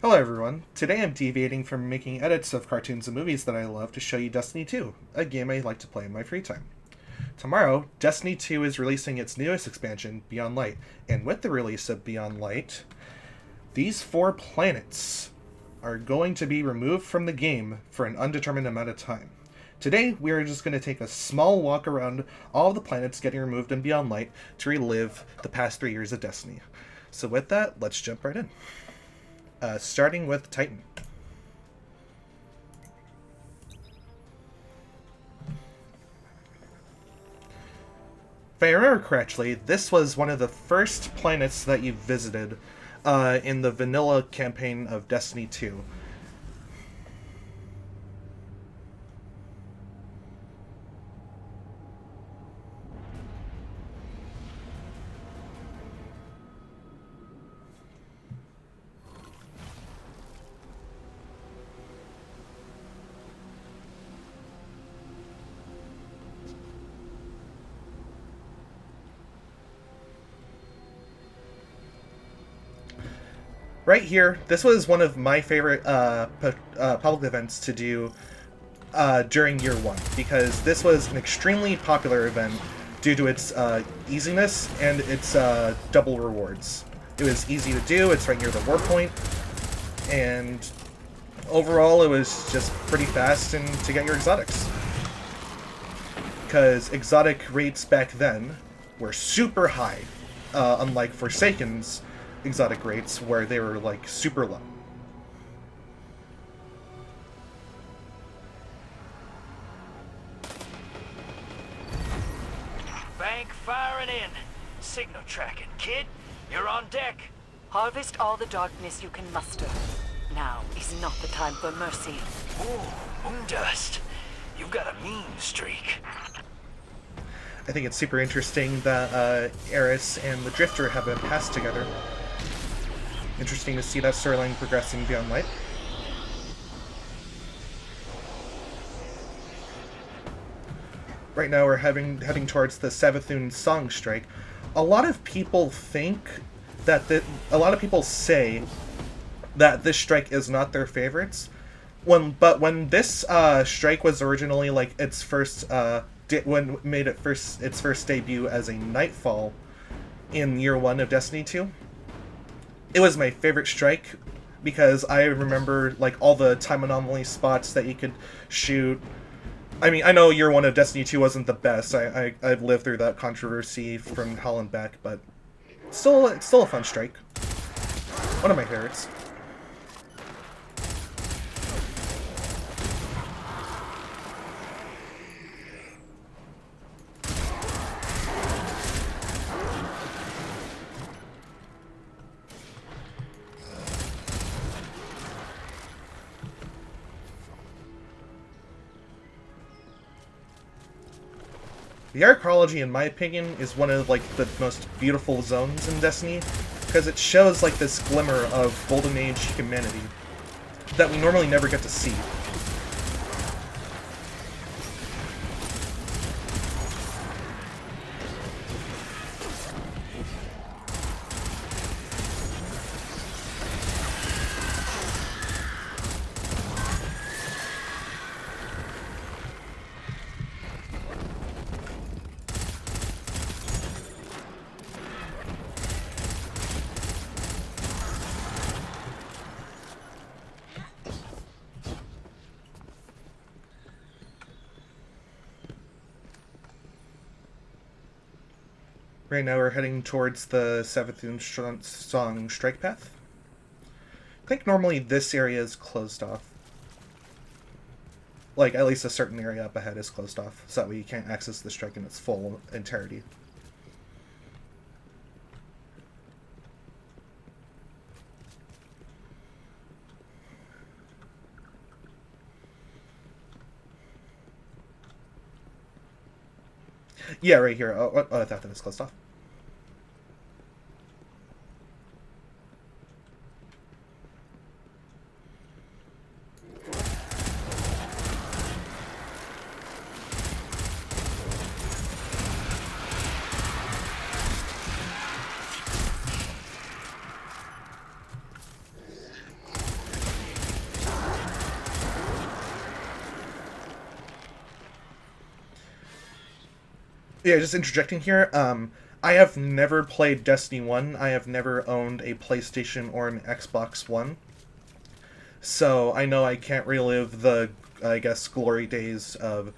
Hello everyone, today I'm deviating from making edits of cartoons and movies that I love to show you Destiny 2, a game I like to play in my free time. Tomorrow, Destiny 2 is releasing its newest expansion, Beyond Light, and with the release of Beyond Light, these 4 planets are going to be removed from the game for an undetermined amount of time. Today, we are just going to take a small walk around all of the planets getting removed in Beyond Light to relive the past 3 years of Destiny. So with that, let's jump right in. Starting with Titan. If I remember correctly, this was one of the first planets that you visited in the vanilla campaign of Destiny 2. Right here, this was one of my favorite public events to do during year 1, because this was an extremely popular event due to its easiness and its double rewards. It was easy to do, it's right near the war point, and overall it was just pretty fast and to get your exotics. Because exotic rates back then were super high, unlike Forsaken's exotic rates where they were like super low. Bank firing in. Signal tracking. Kid, you're on deck. Harvest all the darkness you can muster. Now is not the time for mercy. Ooh, moondust. You've got a mean streak. I think it's super interesting that Eris and the Drifter have been passed together. Interesting to see that storyline progressing Beyond Light. Right now we're heading towards the Savathun Song Strike. A lot of people think that a lot of people say that this strike is not their favorites. But when this strike was originally like its first when it made its first debut as a Nightfall in year 1 of Destiny 2. It was my favorite strike because I remember like all the time anomaly spots that you could shoot. I mean, I know year 1 of Destiny 2 wasn't the best. I've lived through that controversy from hell and back, but it's still a fun strike. One of my favorites. The archaeology, in my opinion, is one of like the most beautiful zones in Destiny, because it shows like this glimmer of Golden Age humanity that we normally never get to see. Right now we're heading towards the Savathun Song Strike Path. I think normally this area is closed off. Like, at least a certain area up ahead is closed off, so that way you can't access the strike in its full entirety. Yeah, right here. Oh, I thought that was closed off. Yeah, just interjecting here. I have never played Destiny 1. I have never owned a PlayStation or an Xbox One. So I know I can't relive the, I guess, glory days of,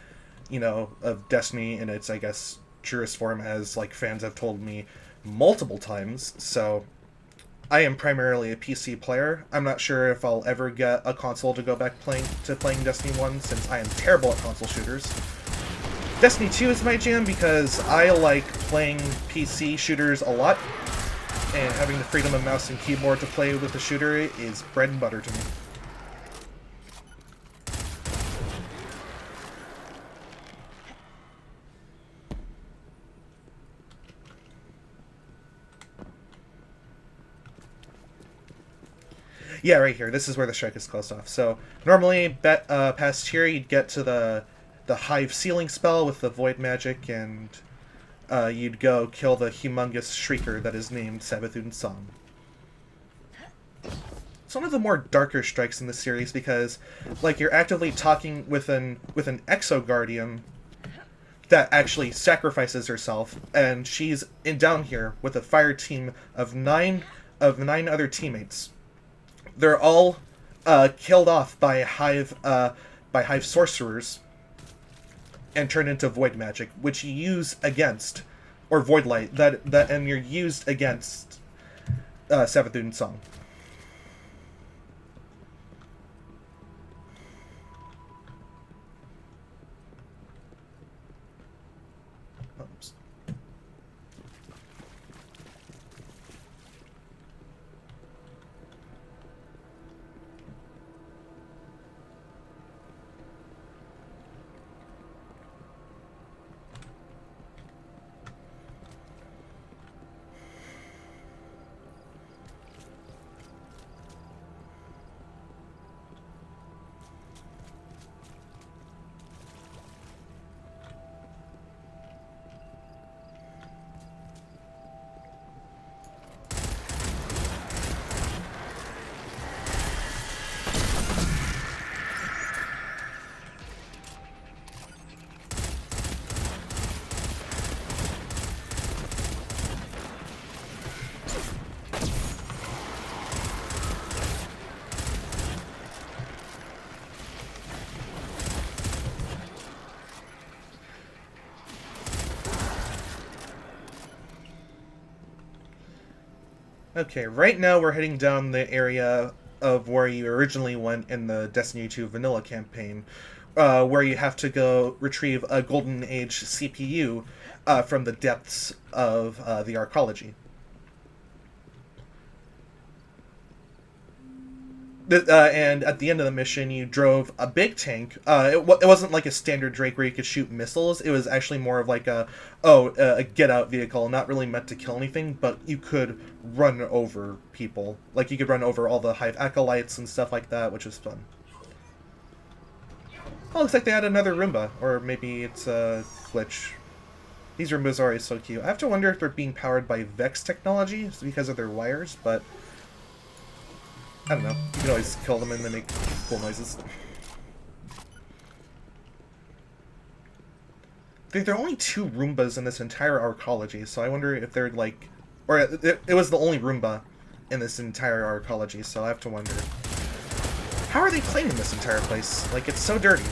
of Destiny in its, I guess, truest form, as like fans have told me multiple times. So I am primarily a PC player. I'm not sure if I'll ever get a console to go back playing Destiny 1, since I am terrible at console shooters. Destiny 2 is my jam because I like playing PC shooters a lot, and having the freedom of mouse and keyboard to play with the shooter is bread and butter to me. Yeah, right here. This is where the strike is closed off. So normally, past here, you'd get to the Hive Sealing spell with the Void Magic, and you'd go kill the humongous Shrieker that is named Savathun's Song. It's one of the more darker strikes in the series because, like, you're actively talking with an Exo Guardian that actually sacrifices herself, and she's down here with a fire team of nine other teammates. They're all killed off by Hive sorcerers and turned into void magic, which you use against, or void light and you're used against Savathun's Song. Oops. Okay, right now we're heading down the area of where you originally went in the Destiny 2 vanilla campaign, where you have to go retrieve a Golden Age CPU from the depths of the Arcology. And at the end of the mission, you drove a big tank. It wasn't like a standard Drake where you could shoot missiles. It was actually more of like a get-out vehicle, not really meant to kill anything, but you could run over people. Like, you could run over all the Hive Acolytes and stuff like that, which was fun. Oh, looks like they had another Roomba, or maybe it's a glitch. These Roombas are always so cute. I have to wonder if they're being powered by Vex technology because of their wires, but I don't know. You can always kill them and they make cool noises. There are only 2 Roombas in this entire Arcology, so I wonder if they're like... Or it was the only Roomba in this entire Arcology, so I have to wonder. How are they cleaning this entire place? Like, it's so dirty.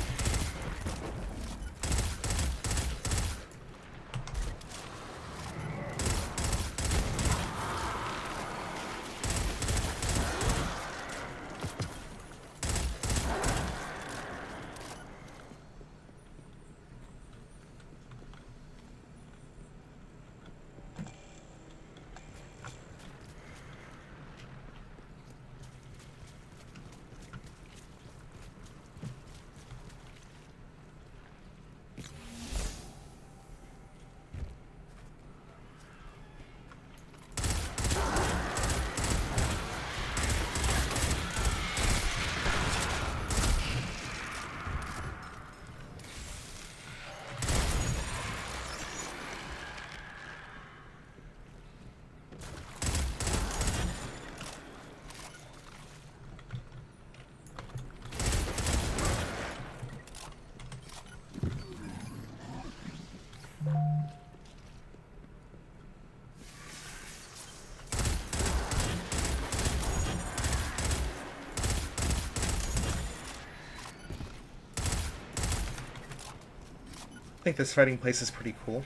think this fighting place is pretty cool.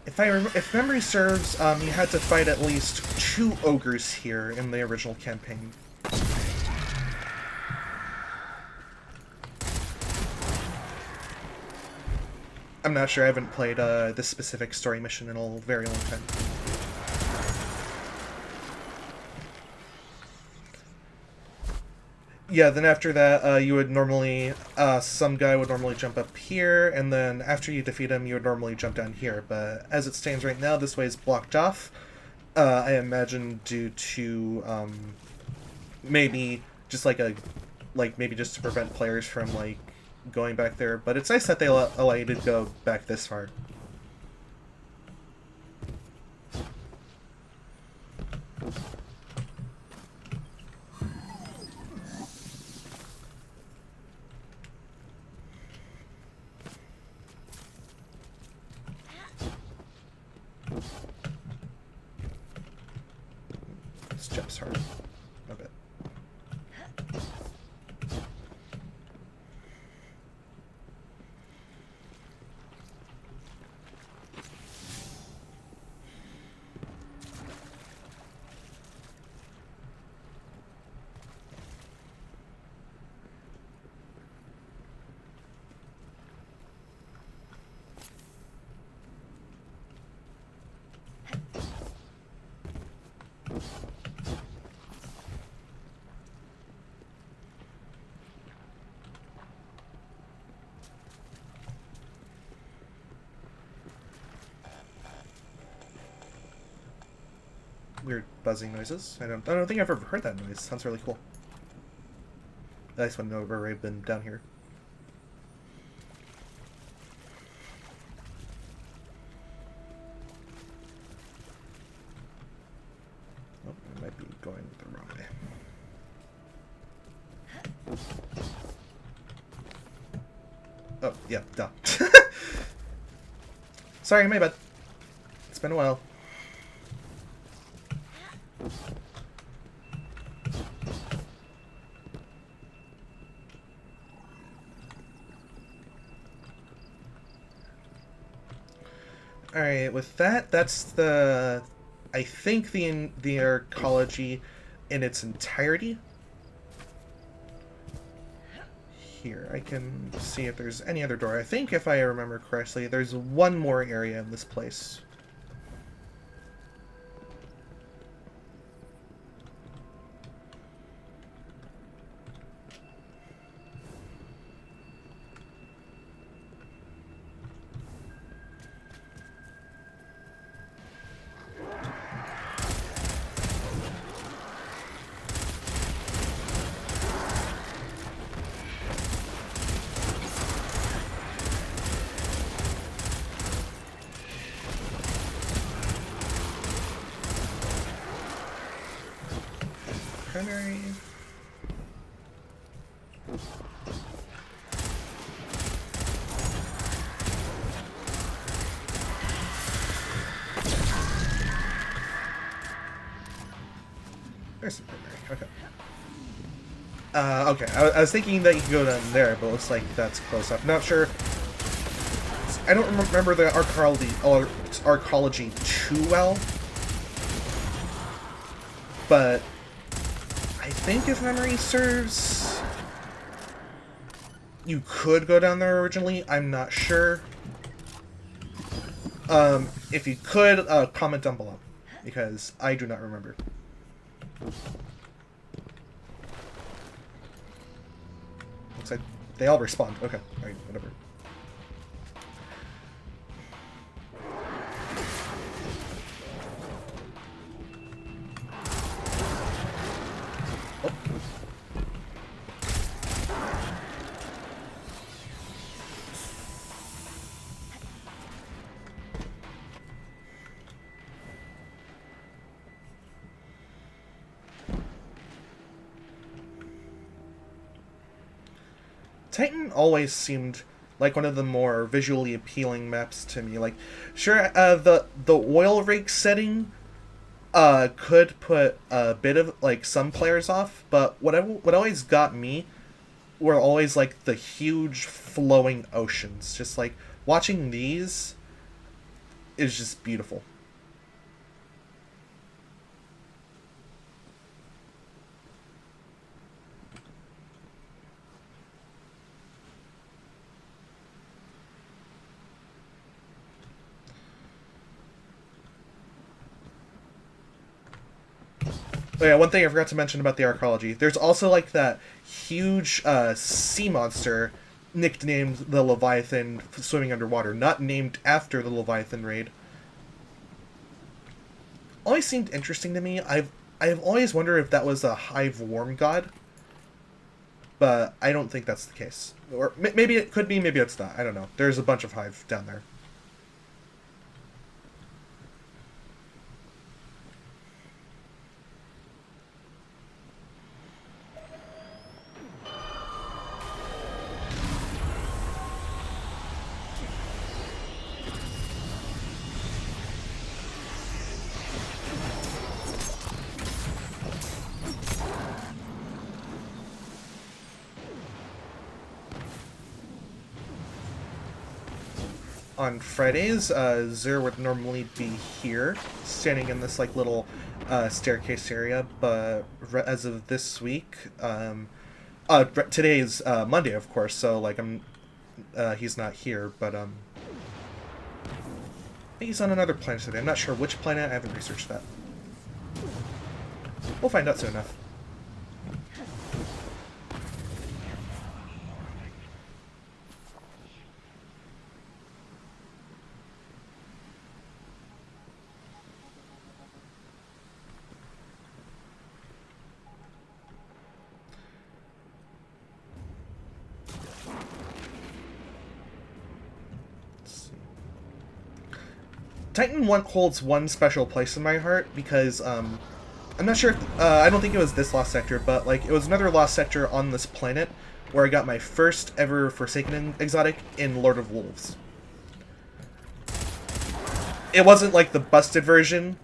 If memory serves, you had to fight at least 2 ogres here in the original campaign. I'm not sure. I haven't played this specific story mission in a very long time. Yeah, then after that, you would normally, some guy would normally jump up here, and then after you defeat him, you would normally jump down here. But as it stands right now, this way is blocked off. I imagine due to, maybe just maybe just to prevent players from, going back there. But it's nice that they allow you to go back this far. This jumps hard a bit. Weird buzzing noises. I don't think I've ever heard that noise. Sounds really cool. I just want to know where I've been down here. Oh, I might be going the wrong way. Oh, yeah, duh. Sorry, my bad. It's been a while. Alright, with that, that's the... I think the arcology in its entirety. Here, I can see if there's any other door. I think, if I remember correctly, there's one more area in this place. Primary. There's some primary. Okay. Okay. I was thinking that you could go down there, but it looks like that's close up. Not sure. I don't remember the arcology too well, but I think if memory serves, you could go down there originally. I'm not sure. If you could, comment down below, because I do not remember. Looks like they all respond. Okay, alright, whatever. Titan always seemed like one of the more visually appealing maps to me. Like, sure, the oil rig setting could put a bit of, like, some players off, but what always got me were always like the huge flowing oceans. Just like watching these is just beautiful. Oh yeah, one thing I forgot to mention about the archaeology. There's also like that huge sea monster nicknamed the Leviathan swimming underwater, not named after the Leviathan raid. Always seemed interesting to me. I've always wondered if that was a hive worm god, but I don't think that's the case. Or maybe it could be, maybe it's not. I don't know. There's a bunch of hive down there. On Fridays, Zer would normally be here, standing in this like little staircase area. But as of this week, today's Monday, of course. So like he's not here. But I think he's on another planet today. I'm not sure which planet. I haven't researched that. We'll find out soon enough. Titan 1 holds one special place in my heart because I'm not sure if, I don't think it was this lost sector, but like it was another lost sector on this planet where I got my first ever Forsaken exotic in Lord of Wolves. It wasn't like the busted version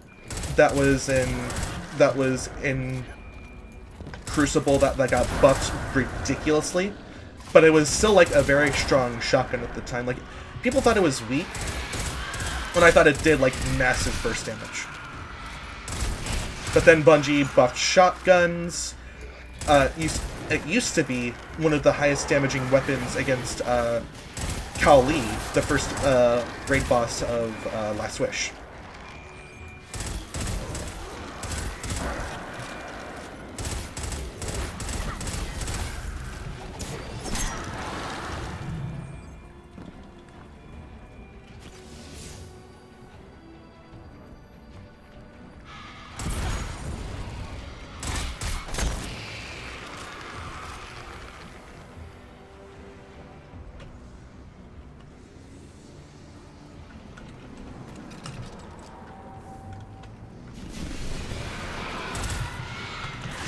that was in Crucible that got buffed ridiculously, but it was still like a very strong shotgun at the time. Like people thought it was weak, when I thought it did, like, massive burst damage. But then Bungie buffed shotguns. It used to be one of the highest damaging weapons against Kali, the first raid boss of Last Wish.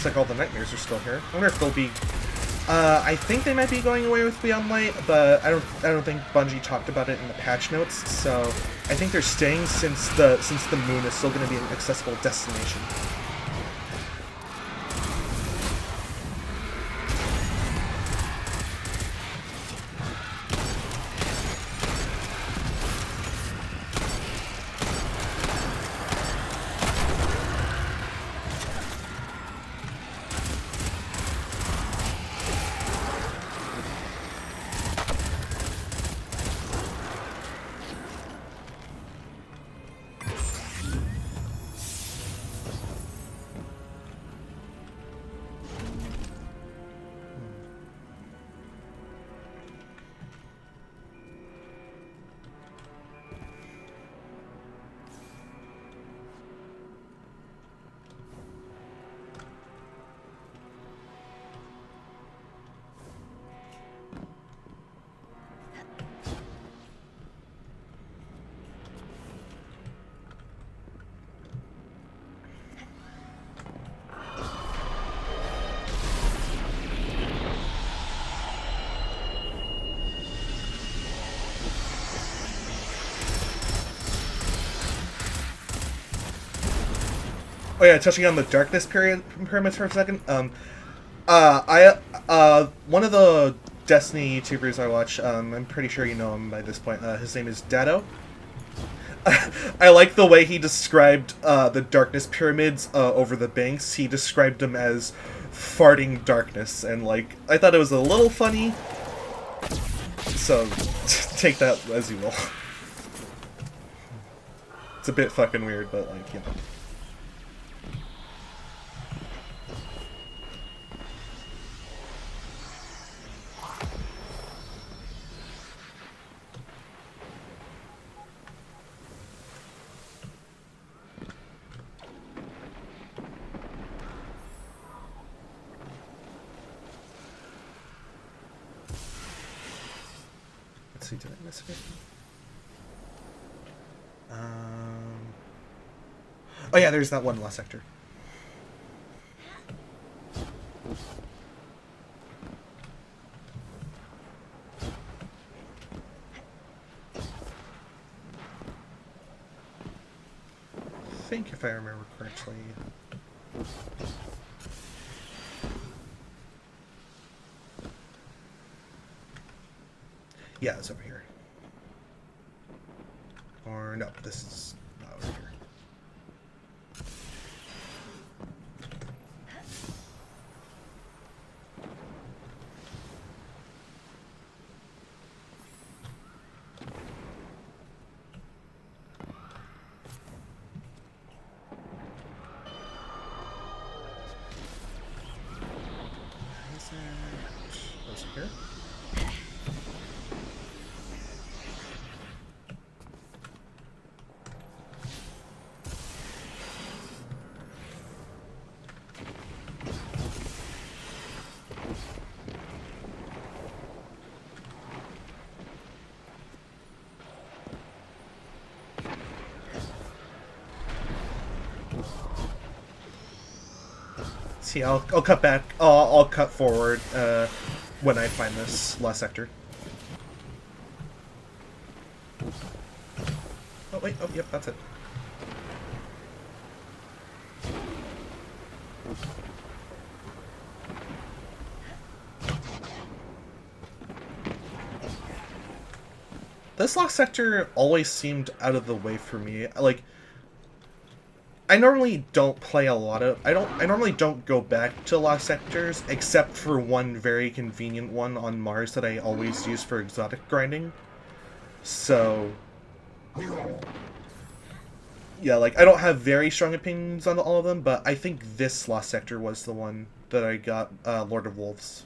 Like all the nightmares are still here. I wonder if they'll be. I think they might be going away with Beyond Light, but I don't think Bungie talked about it in the patch notes. So I think they're staying since the moon is still going to be an accessible destination. Oh yeah, touching on the darkness pyramids for a second. One of the Destiny YouTubers I watch, I'm pretty sure you know him by this point. His name is Dado. I like the way he described the darkness pyramids over the banks. He described them as farting darkness, and like I thought it was a little funny. So take that as you will. It's a bit fucking weird, but like, you know. Let's see, did I miss it? Oh yeah, there's that one last sector. I think if I remember correctly. Yeah, it's over here. Or no, this is not over here. Is it over here? See, I'll cut back. I'll cut forward when I find this last sector. Oh wait. Oh yep, that's it. This last sector always seemed out of the way for me. Like, I normally don't play a lot of... I normally don't go back to lost sectors, except for one very convenient one on Mars that I always use for exotic grinding. So... yeah, like, I don't have very strong opinions on all of them, but I think this lost sector was the one that I got Lord of Wolves.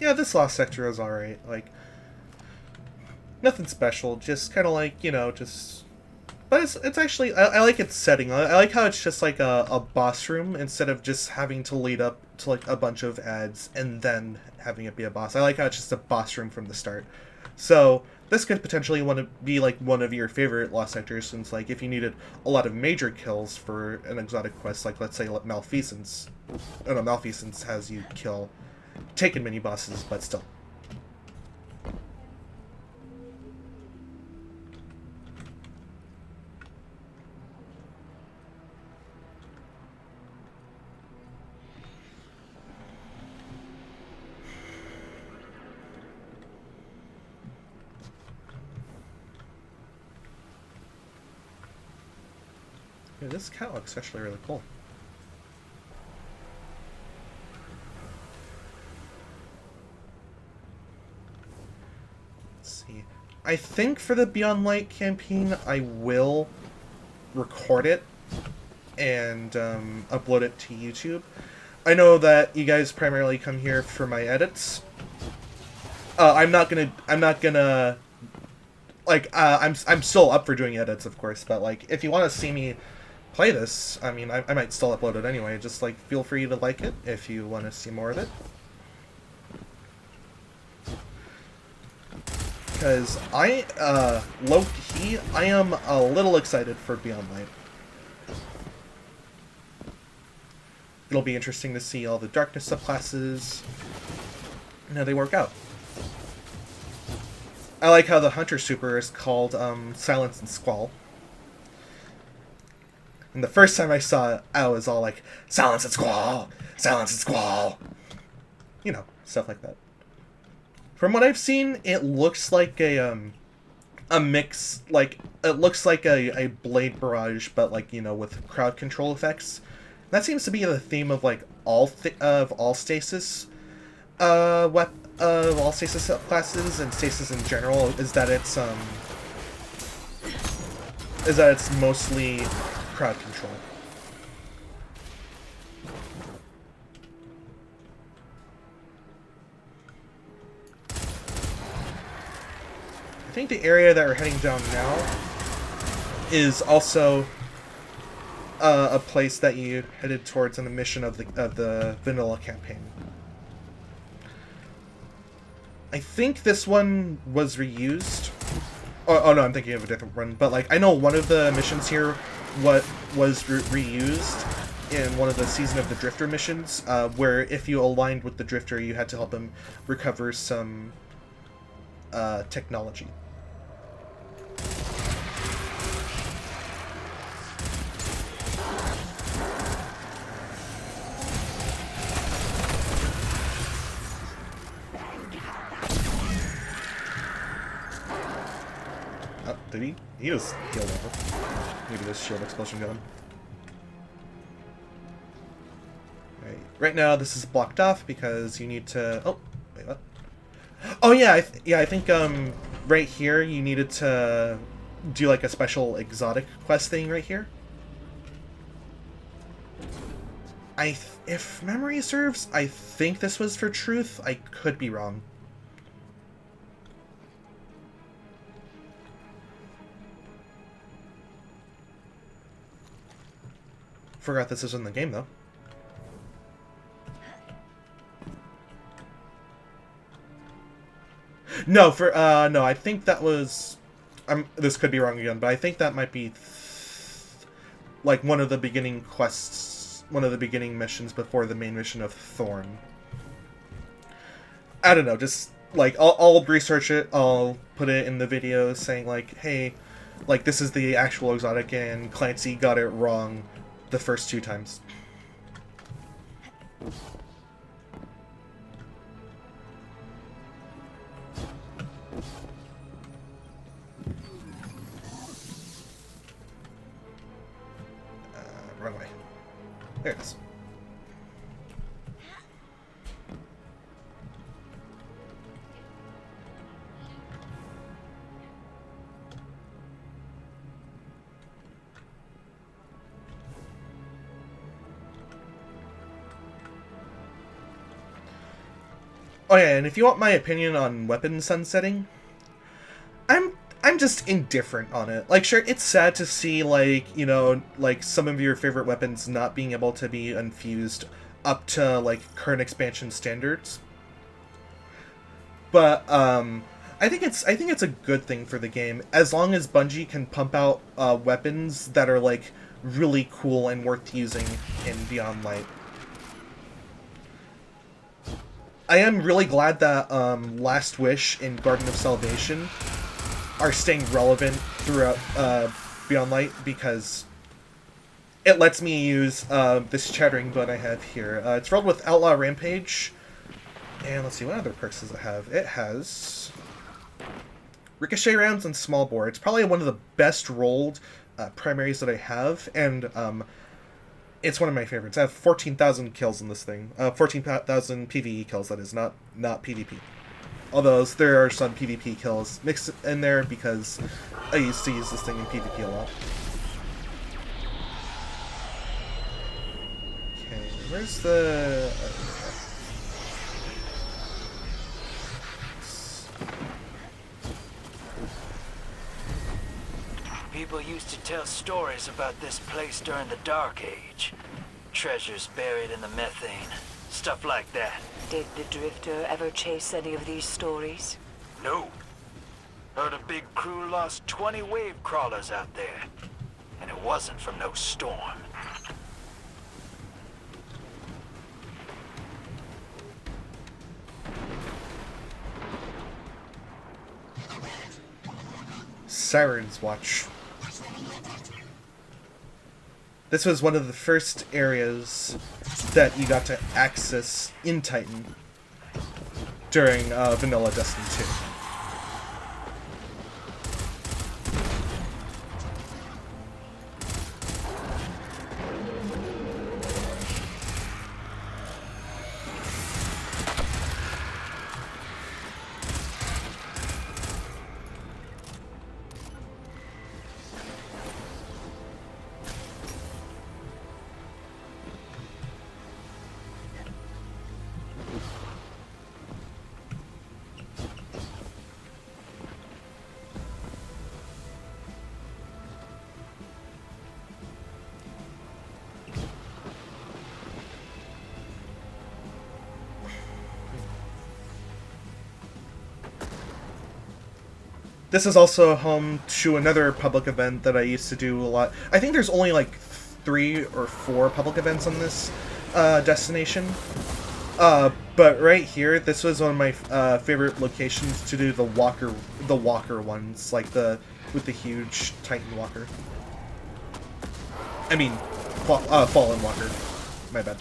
Yeah, this last sector is alright. Like, nothing special. Just kind of like, you know, just But it's actually I like its setting. I like how it's just like a boss room instead of just having to lead up to like a bunch of ads and then having it be a boss. I like how it's just a boss room from the start. So this could potentially want to be like one of your favorite lost sectors, since like if you needed a lot of major kills for an exotic quest, like let's say Malfeasance. Oh no, Malfeasance has you kill taken mini bosses, but still. Yeah, this cat looks actually really cool. Let's see. I think for the Beyond Light campaign, I will record it and upload it to YouTube. I know that you guys primarily come here for my edits. I'm not gonna like I'm still up for doing edits, of course, but like if you want to see me play this, I mean, I might still upload it anyway. Just like feel free to like it if you want to see more of it. Because low-key, I am a little excited for Beyond Light. It'll be interesting to see all the darkness subclasses and how they work out. I like how the Hunter Super is called Silence and Squall. And the first time I saw it, I was all like, Silence and Squall! Silence and Squall! You know, stuff like that. From what I've seen, it looks like a mix, like, it looks like a Blade Barrage, but like, you know, with crowd control effects. That seems to be the theme of like all stasis all stasis classes and stasis in general, is that it's mostly crowd control. I think the area that we're heading down now is also a place that you headed towards in the mission of the vanilla campaign. I think this one was reused. Oh no, I'm thinking of a different one. But like, I know one of the missions here was reused in one of the Season of the Drifter missions, where if you aligned with the Drifter, you had to help him recover some technology. Did he? He just killed over. Maybe this shield explosion got him. Right now, this is blocked off because you need to. Oh, wait, what? Oh yeah, I think right here you needed to do like a special exotic quest thing right here. If memory serves, I think this was for Truth. I could be wrong. Forgot this is in the game, though. No, no, I think that was... this could be wrong again, but I think that might be... like, one of the beginning quests... one of the beginning missions before the main mission of Thorn. I don't know, just... like, I'll research it, I'll put it in the video saying, like, hey, like, this is the actual exotic, and Clancy got it wrong the first 2 times. Wrong way. There it is. Oh yeah, and if you want my opinion on weapon sunsetting, I'm just indifferent on it. Like, sure, it's sad to see, like, you know, like, some of your favorite weapons not being able to be infused up to, like, current expansion standards. But, I think it's a good thing for the game, as long as Bungie can pump out, weapons that are, like, really cool and worth using in Beyond Light. I am really glad that, Last Wish and Garden of Salvation are staying relevant throughout Beyond Light, because it lets me use this chattering bone I have here. It's rolled with Outlaw Rampage, and let's see, what other perks does it have? It has Ricochet Rounds and Small Bore. It's probably one of the best rolled primaries that I have, and it's one of my favorites. I have 14,000 kills in this thing. 14,000 PvE kills, that is, not PvP. Although there are some PvP kills mixed in there because I used to use this thing in PvP a lot. Okay, where's the... People used to tell stories about this place during the Dark Age. Treasures buried in the methane. Stuff like that. Did the Drifter ever chase any of these stories? No. Heard a big crew lost 20 wave crawlers out there. And it wasn't from no storm. Siren's Watch. This was one of the first areas that you got to access in Titan during Vanilla Destiny 2. This is also home to another public event that I used to do a lot. I think there's only like 3 or 4 public events on this destination. But right here, this was one of my favorite locations to do the walker ones, like with the huge Titan walker. I mean, fallen walker. My bad.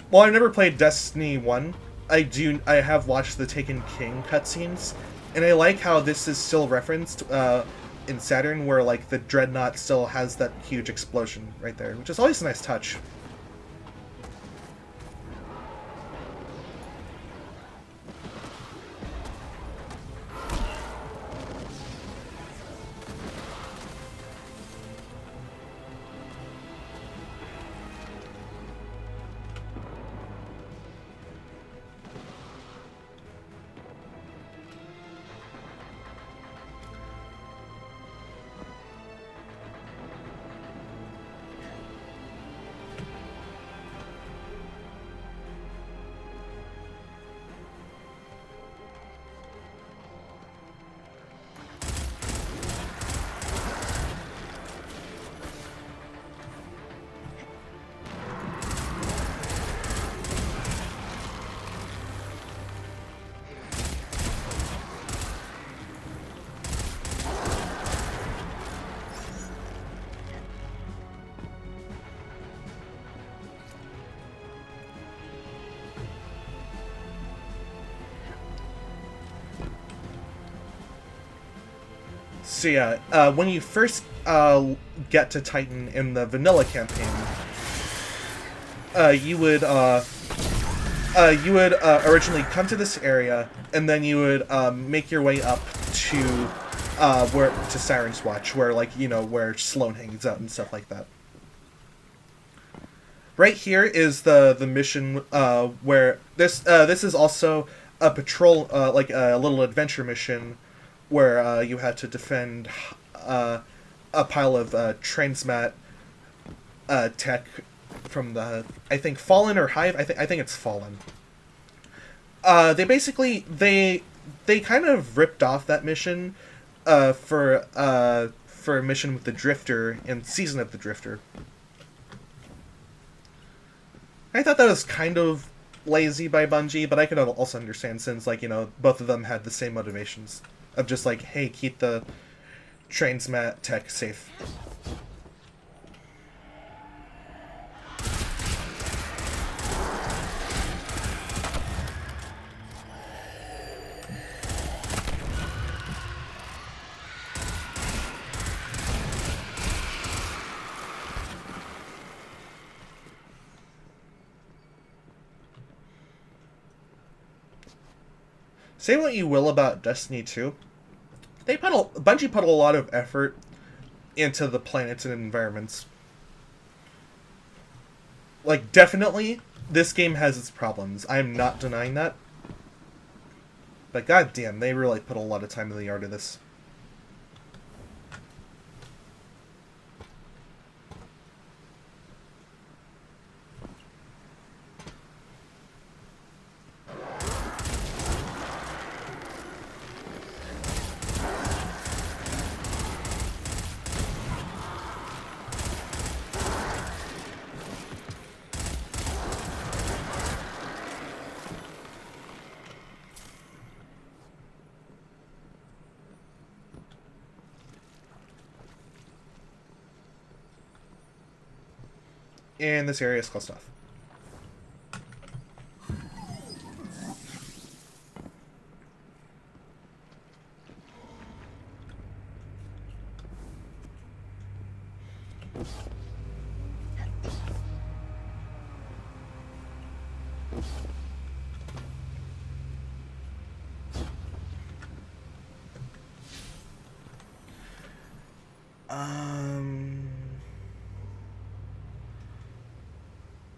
Well, I've never played Destiny 1. I have watched the Taken King cutscenes, and I like how this is still referenced in Saturn, where like the Dreadnought still has that huge explosion right there, which is always a nice touch. So yeah, when you first get to Titan in the vanilla campaign, you would originally come to this area, and then you would make your way up to Siren's Watch, where where Sloan hangs out and stuff like that. Right here is the mission where this is also a patrol like a little adventure mission where you had to defend a pile of transmat tech from the, I think, Fallen or Hive. I think it's Fallen. They basically they kind of ripped off that mission for a mission with the Drifter in Season of the Drifter. I thought that was kind of lazy by Bungie, but I could also understand since, like, you know, both of them had the same motivations of just like, hey, keep the transmat tech safe. Say what you will about Destiny 2, Bungie put a lot of effort into the planets and environments. Like, definitely, this game has its problems. I'm not denying that. But goddamn, they really put a lot of time in the art of this. And this area is closed off.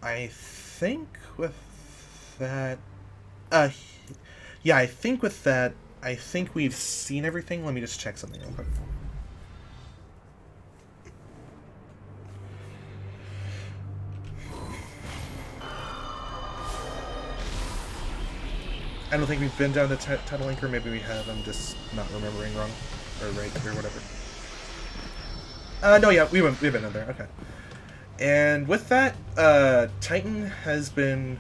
I think with that, yeah, I think with that, I think we've seen everything. Let me just check something real quick. I don't think we've been down to Title Anchor. Maybe we have. I'm just not remembering wrong, or right, or whatever. No, yeah, we've been in there. Okay. And with that, Titan has been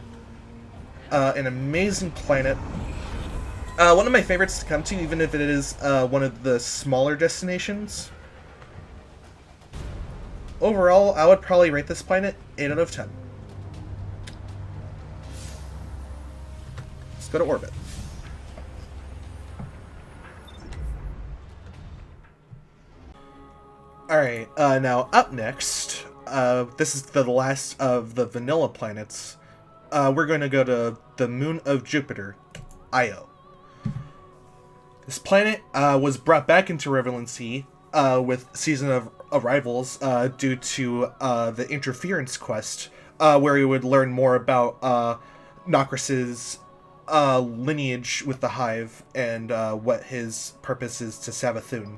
an amazing planet. One of my favorites to come to, even if it is one of the smaller destinations. Overall, I would probably rate this planet 8 out of 10. Let's go to orbit. Alright, now up next... this is the last of the vanilla planets. We're going to go to the moon of Jupiter, Io. This planet was brought back into relevancy with Season of Arrivals due to the Interference quest, where we would learn more about Nokris's lineage with the Hive and what his purpose is to Savathun.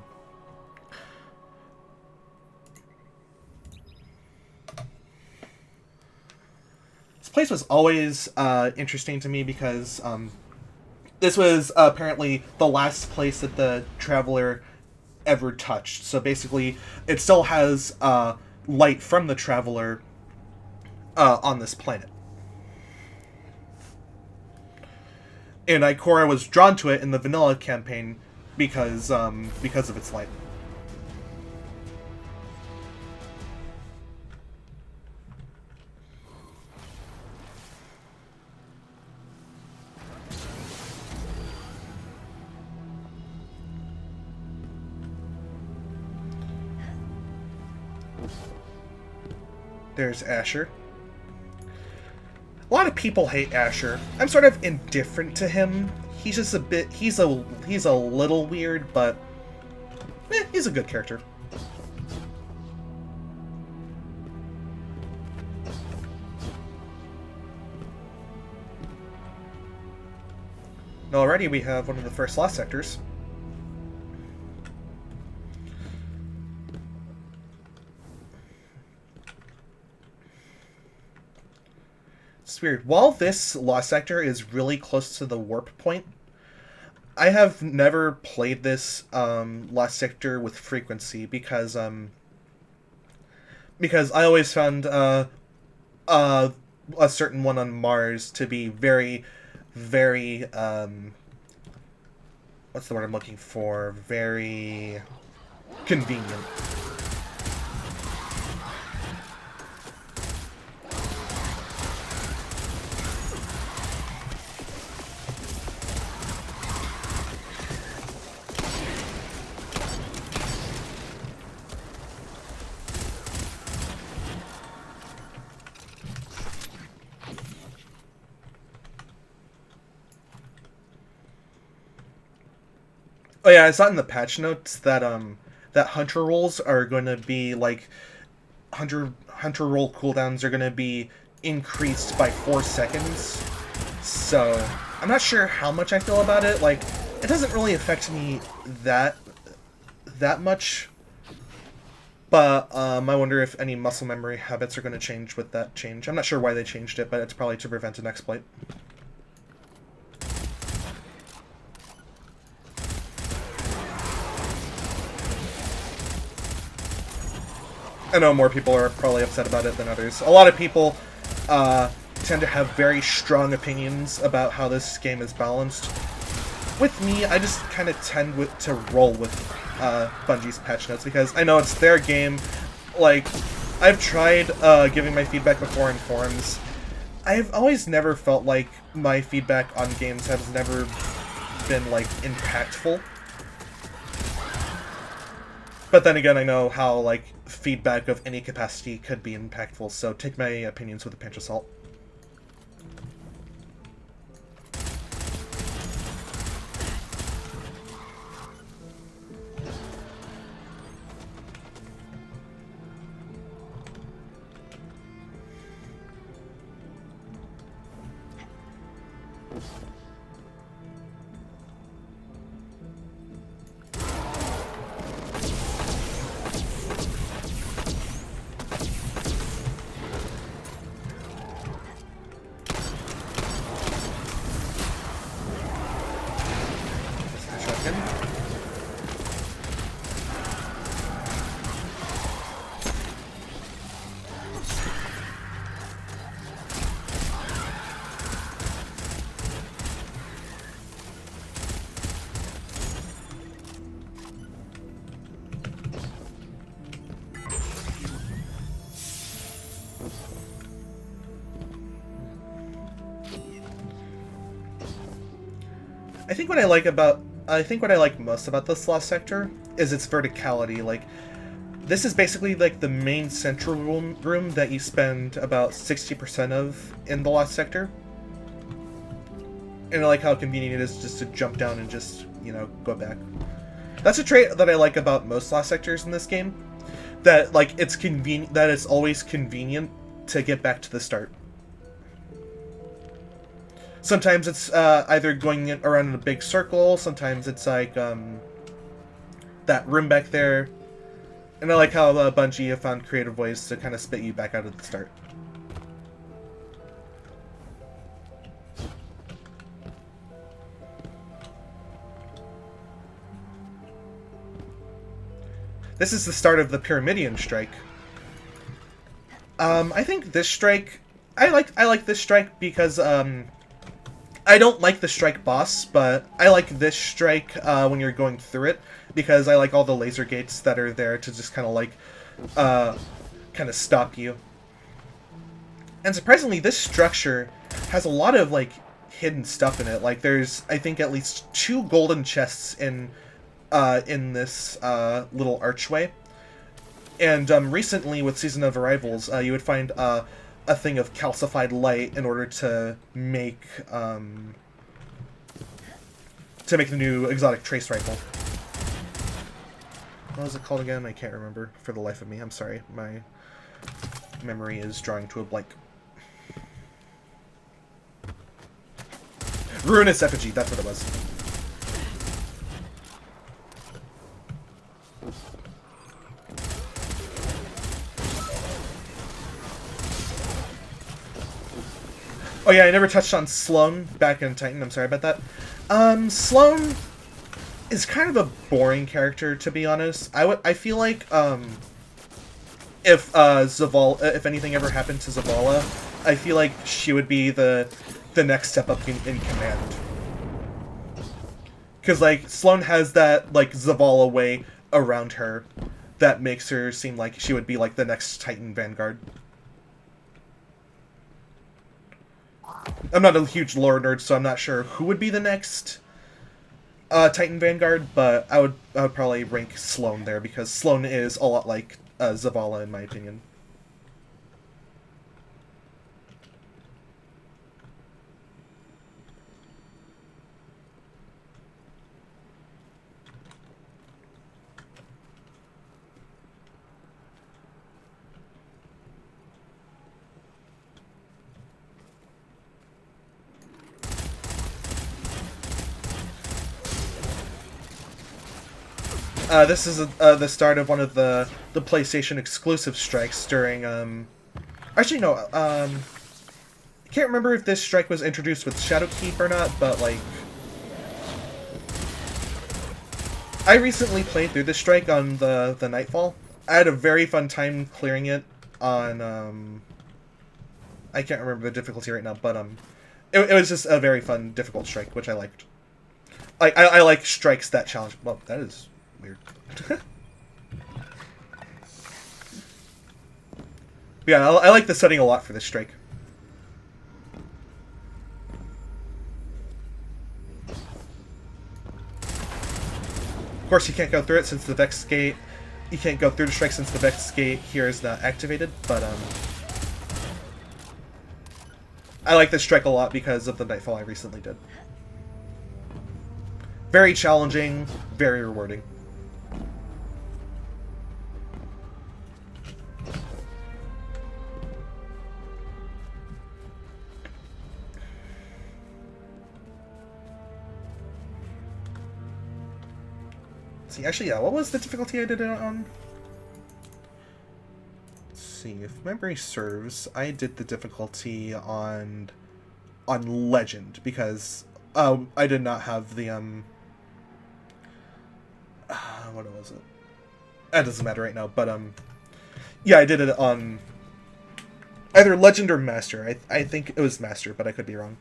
Place was always interesting to me because this was apparently the last place that the Traveler ever touched. So basically, it still has light from the Traveler on this planet. And Ikora was drawn to it in the vanilla campaign because of its light. There's Asher. A lot of people hate Asher. I'm sort of indifferent to him. He's just a bit... He's a little weird, but... he's a good character. And already we have one of the first lost sectors. It's weird. While this lost sector is really close to the warp point, I have never played this lost sector with frequency because I always found a certain one on Mars to be very, very what's the word I'm looking for? Very convenient. Oh yeah, I saw in the patch notes that that hunter rolls are going to be like hunter roll cooldowns are going to be increased by 4 seconds. So I'm not sure how much I feel about it. Like, it doesn't really affect me that much. But I wonder if any muscle memory habits are going to change with that change. I'm not sure why they changed it, but it's probably to prevent an exploit. I know more people are probably upset about it than others. A lot of people tend to have very strong opinions about how this game is balanced. With me, I just kind of tend to roll with Bungie's patch notes because I know it's their game. Like, I've tried giving my feedback before in forums. I've always never felt like my feedback on games has never been, like, impactful. But then again, I know how, like, feedback of any capacity could be impactful, so take my opinions with a pinch of salt. I think what I like most about this lost sector is its verticality. Like, this is basically like the main central room that you spend about 60% of in the lost sector. And I like how convenient it is just to jump down and just, you know, go back. That's a trait that I like about most lost sectors in this game. That, like, it's convenient, that it's always convenient to get back to the start. Sometimes it's either going around in a big circle, sometimes it's like that room back there. And I like how Bungie have found creative ways to kind of spit you back out at the start. This is the start of the Pyramidion strike. I think this strike, I like this strike because I don't like the strike boss, but I like this strike when you're going through it, because I like all the laser gates that are there to just kind of like, kind of stop you. And surprisingly, this structure has a lot of like hidden stuff in it. Like, there's, I think, at least 2 golden chests in this little archway. And recently, with Season of Arrivals, you would find a thing of calcified light in order to make the new exotic trace rifle. What was it called again? I can't remember for the life of me. I'm sorry. My memory is drawing to a blank. Ruinous Effigy, that's what it was. Oh yeah, I never touched on Sloan back in Titan. I'm sorry about that. Sloan is kind of a boring character, to be honest. I feel like if if anything ever happened to Zavala, I feel like she would be the next step up in command. Because like Sloan has that like Zavala way around her that makes her seem like she would be like the next Titan Vanguard. I'm not a huge lore nerd, so I'm not sure who would be the next Titan Vanguard, but I would probably rank Sloan there, because Sloan is a lot like Zavala, in my opinion. This is the start of one of the PlayStation exclusive strikes during actually no I can't remember if this strike was introduced with Shadowkeep or not, but like I recently played through this strike on the Nightfall. I had a very fun time clearing it on I can't remember the difficulty right now, but it was just a very fun difficult strike, which I liked. Like I like strikes that challenge. Well, that is weird. Yeah, I like the setting a lot for this strike. Of course, you can't go through it since the Vex Gate. You can't go through the strike since the Vex Gate here is not activated, but I like this strike a lot because of the Nightfall I recently did. Very challenging, very rewarding. See, actually, yeah, what was the difficulty I did it on? Let's see, if memory serves, I did the difficulty on Legend, because I did not have the what was it? That doesn't matter right now, but yeah, I did it on either Legend or Master. I think it was Master, but I could be wrong.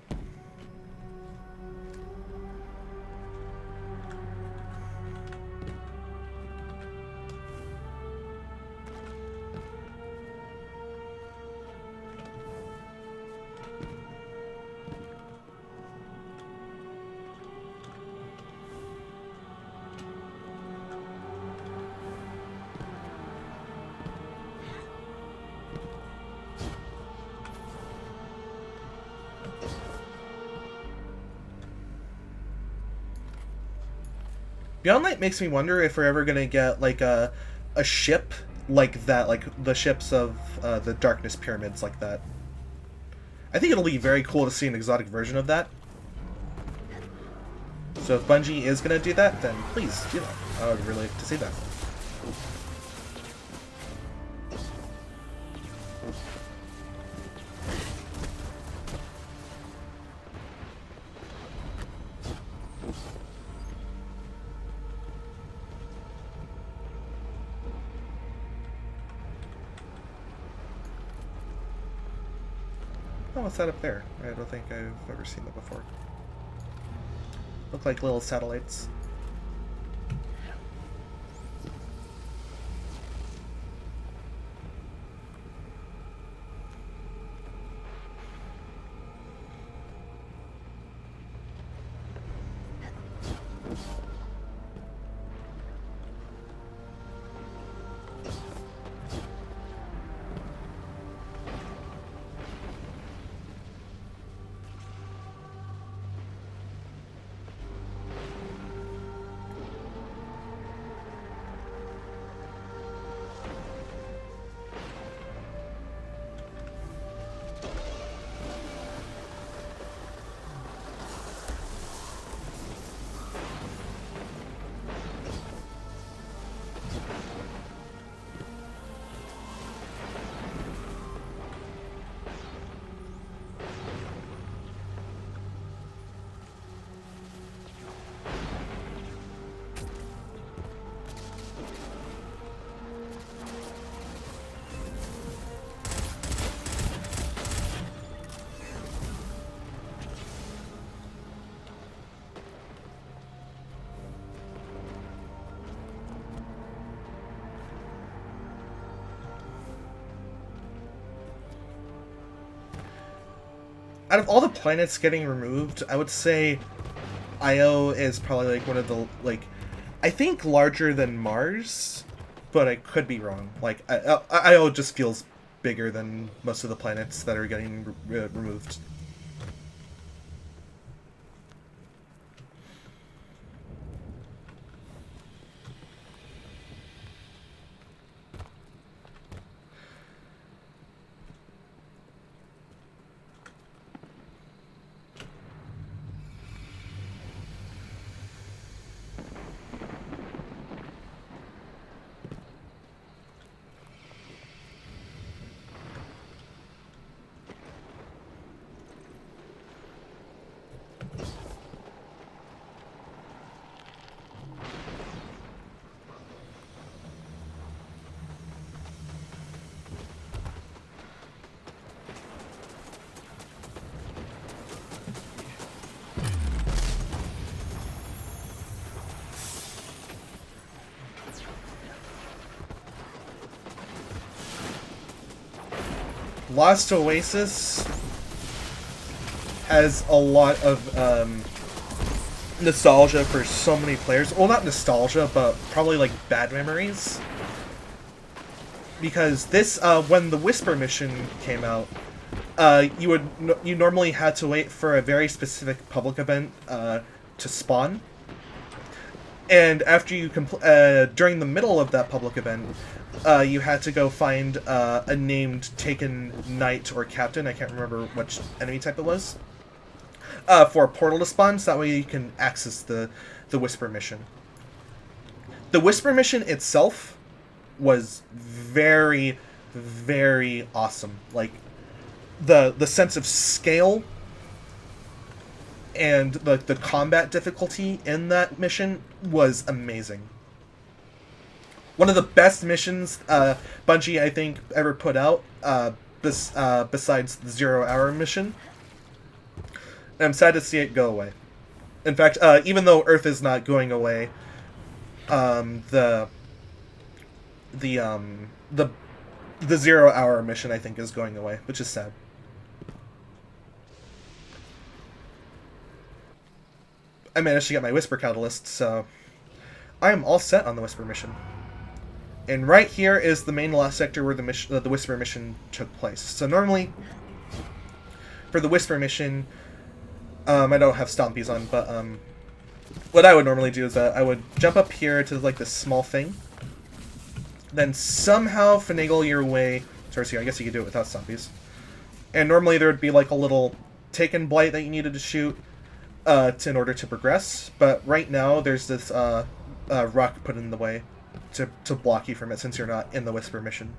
Beyond Light makes me wonder if we're ever gonna get like a ship like that, like the ships of the Darkness Pyramids like that. I think it'll be very cool to see an exotic version of that. So if Bungie is gonna do that, then please do that. I would really like to see that. Oh, what's that up there? I don't think I've ever seen that before. Look like little satellites. out of all the planets getting removed, I would say Io is probably like one of the, like, I think larger than Mars, but I could be wrong. Like, Io just feels bigger than most of the planets that are getting removed. Lost Oasis has a lot of nostalgia for so many players. Well, not nostalgia, but probably like bad memories. Because this, when the Whisper mission came out, you normally had to wait for a very specific public event to spawn. And after you during the middle of that public event, you had to go find a named Taken Knight or Captain, I can't remember which enemy type it was, for a portal to spawn, so that way you can access the Whisper mission. The Whisper mission itself was very, very awesome. Like, the sense of scale and the combat difficulty in that mission was amazing. One of the best missions Bungie, I think, ever put out, besides the 0 Hour mission. And I'm sad to see it go away. In fact, even though Earth is not going away, the 0 Hour mission, I think, is going away, which is sad. I managed to get my Whisper Catalyst, so I am all set on the Whisper mission. And right here is the main lost sector where the Whisper mission took place. So normally, for the Whisper mission, I don't have Stompies on, but what I would normally do is I would jump up here to like this small thing, then somehow finagle your way towards here. I guess you could do it without Stompies. And normally there would be like a little Taken Blight that you needed to shoot in order to progress. But right now there's this rock put in the way to block you from it, since you're not in the Whisper mission.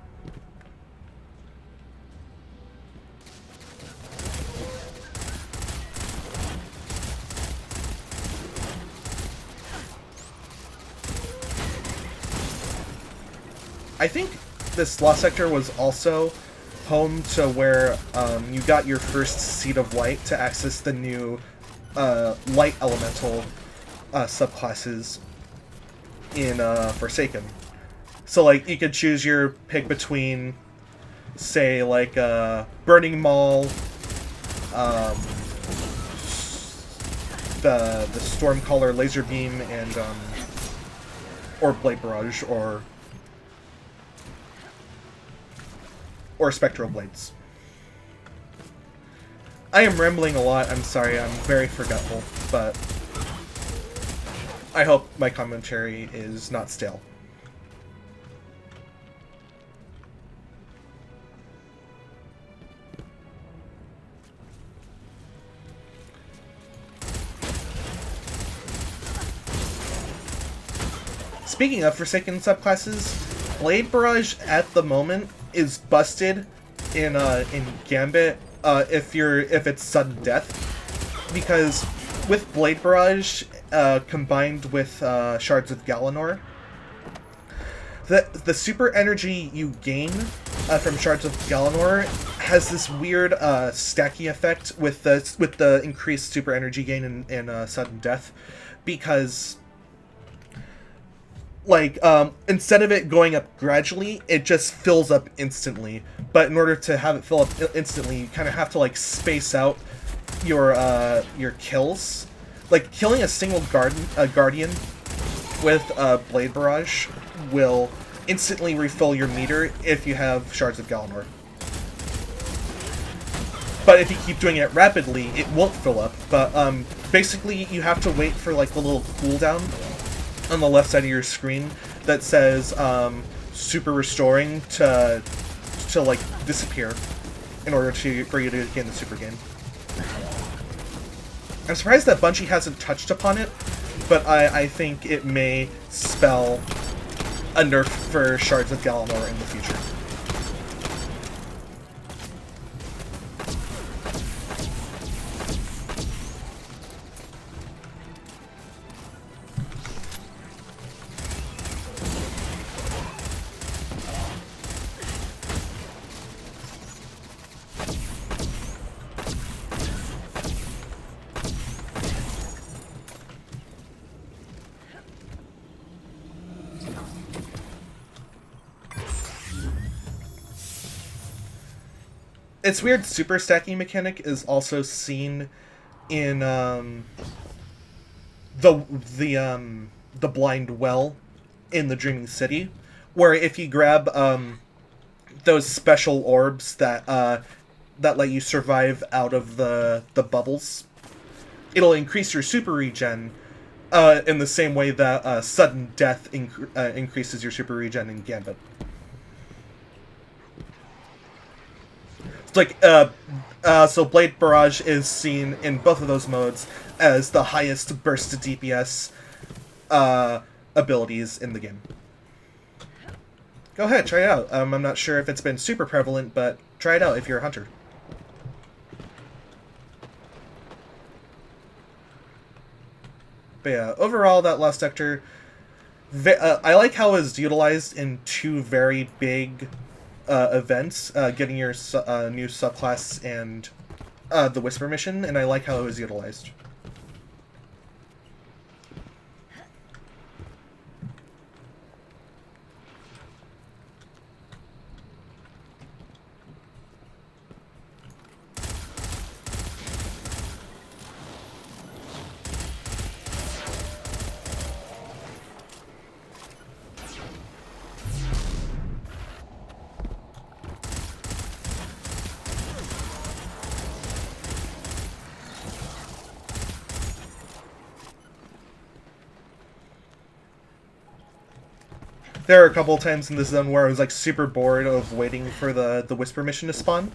I think this lost sector was also home to where you got your first Seed of Light to access the new light elemental subclasses in Forsaken. So, like, you could choose your pick between, say, like, Burning Maul, the Stormcaller Laser Beam, and, or Blade Barrage, or Spectral Blades. I am rambling a lot, I'm sorry, I'm very forgetful, but I hope my commentary is not stale. Speaking of Forsaken subclasses, Blade Barrage at the moment is busted in Gambit if it's sudden death, because with Blade Barrage combined with Shards of Galanor, the super energy you gain from Shards of Galanor has this weird stacky effect with the increased super energy gain in sudden death, because like, instead of it going up gradually, it just fills up instantly. But in order to have it fill up instantly, you kind of have to, like, space out your kills. Like killing a single guardian with Blade Barrage will instantly refill your meter if you have Shards of Galanor. But if you keep doing it rapidly, it won't fill up. But basically, you have to wait for like the little cooldown on the left side of your screen that says super restoring to like disappear in order for you to gain the super gain. I'm surprised that Bungie hasn't touched upon it, but I think it may spell a nerf for Shards of Galanor in the future. It's weird, super stacking mechanic is also seen in the blind well in the Dreaming City, where if you grab those special orbs that that let you survive out of the bubbles, it'll increase your super regen in the same way that sudden death increases your super regen in Gambit. Like, so Blade Barrage is seen in both of those modes as the highest burst to DPS abilities in the game. Go ahead, try it out. I'm not sure if it's been super prevalent, but try it out if you're a hunter. But yeah, overall, that last sector, I like how it was utilized in two very big events, getting your new subclass and the Whisper mission, and I like how it was utilized. There are a couple of times in this zone where I was like super bored of waiting for the Whisper mission to spawn,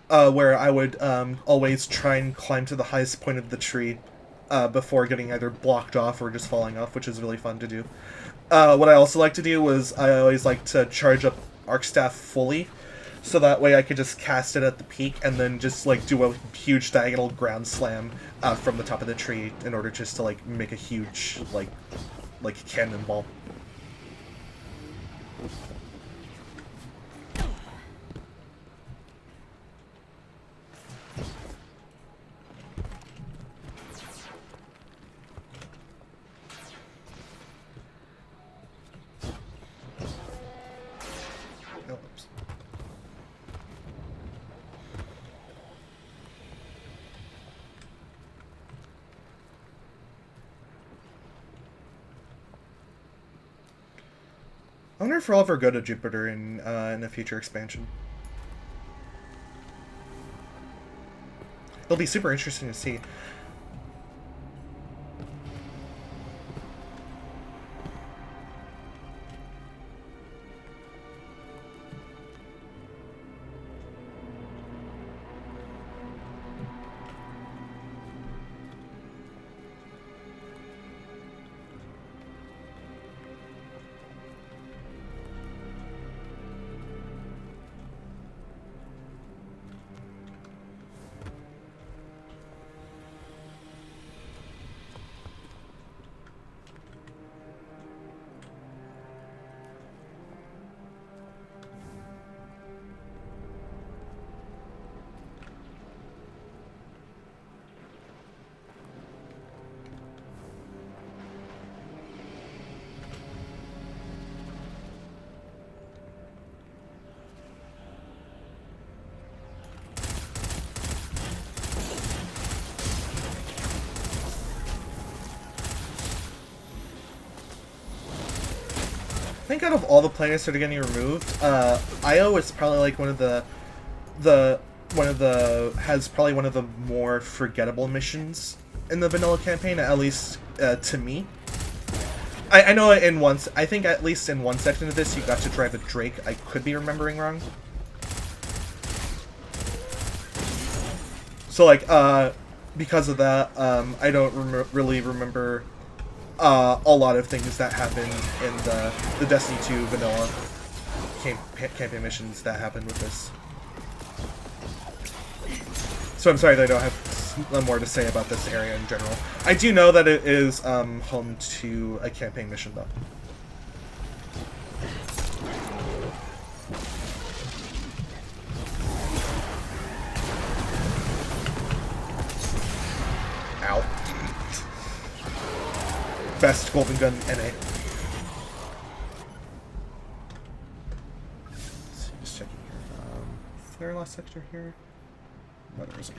where I would always try and climb to the highest point of the tree before getting either blocked off or just falling off, which is really fun to do. What I also like to do was I always like to charge up Arc Staff fully, so that way I could just cast it at the peak and then just like do a huge diagonal ground slam from the top of the tree in order just to like make a huge like cannonball. I wonder if we'll ever go to Jupiter in a future expansion. It'll be super interesting to see. think out of all the planets that are getting removed, Io is probably like one of the has probably one of the more forgettable missions in the vanilla campaign, at least to me. I know I think at least in one section of this you got to drive a Drake. I could be remembering wrong. So like because of that, I don't really remember a lot of things that happened in the Destiny 2 vanilla campaign missions that happened with this. So I'm sorry that I don't have more to say about this area in general. I do know that it is home to a campaign mission, though. Ow. Best golden gun NA. Let's see, just checking here. Is there a last sector here? No, there isn't.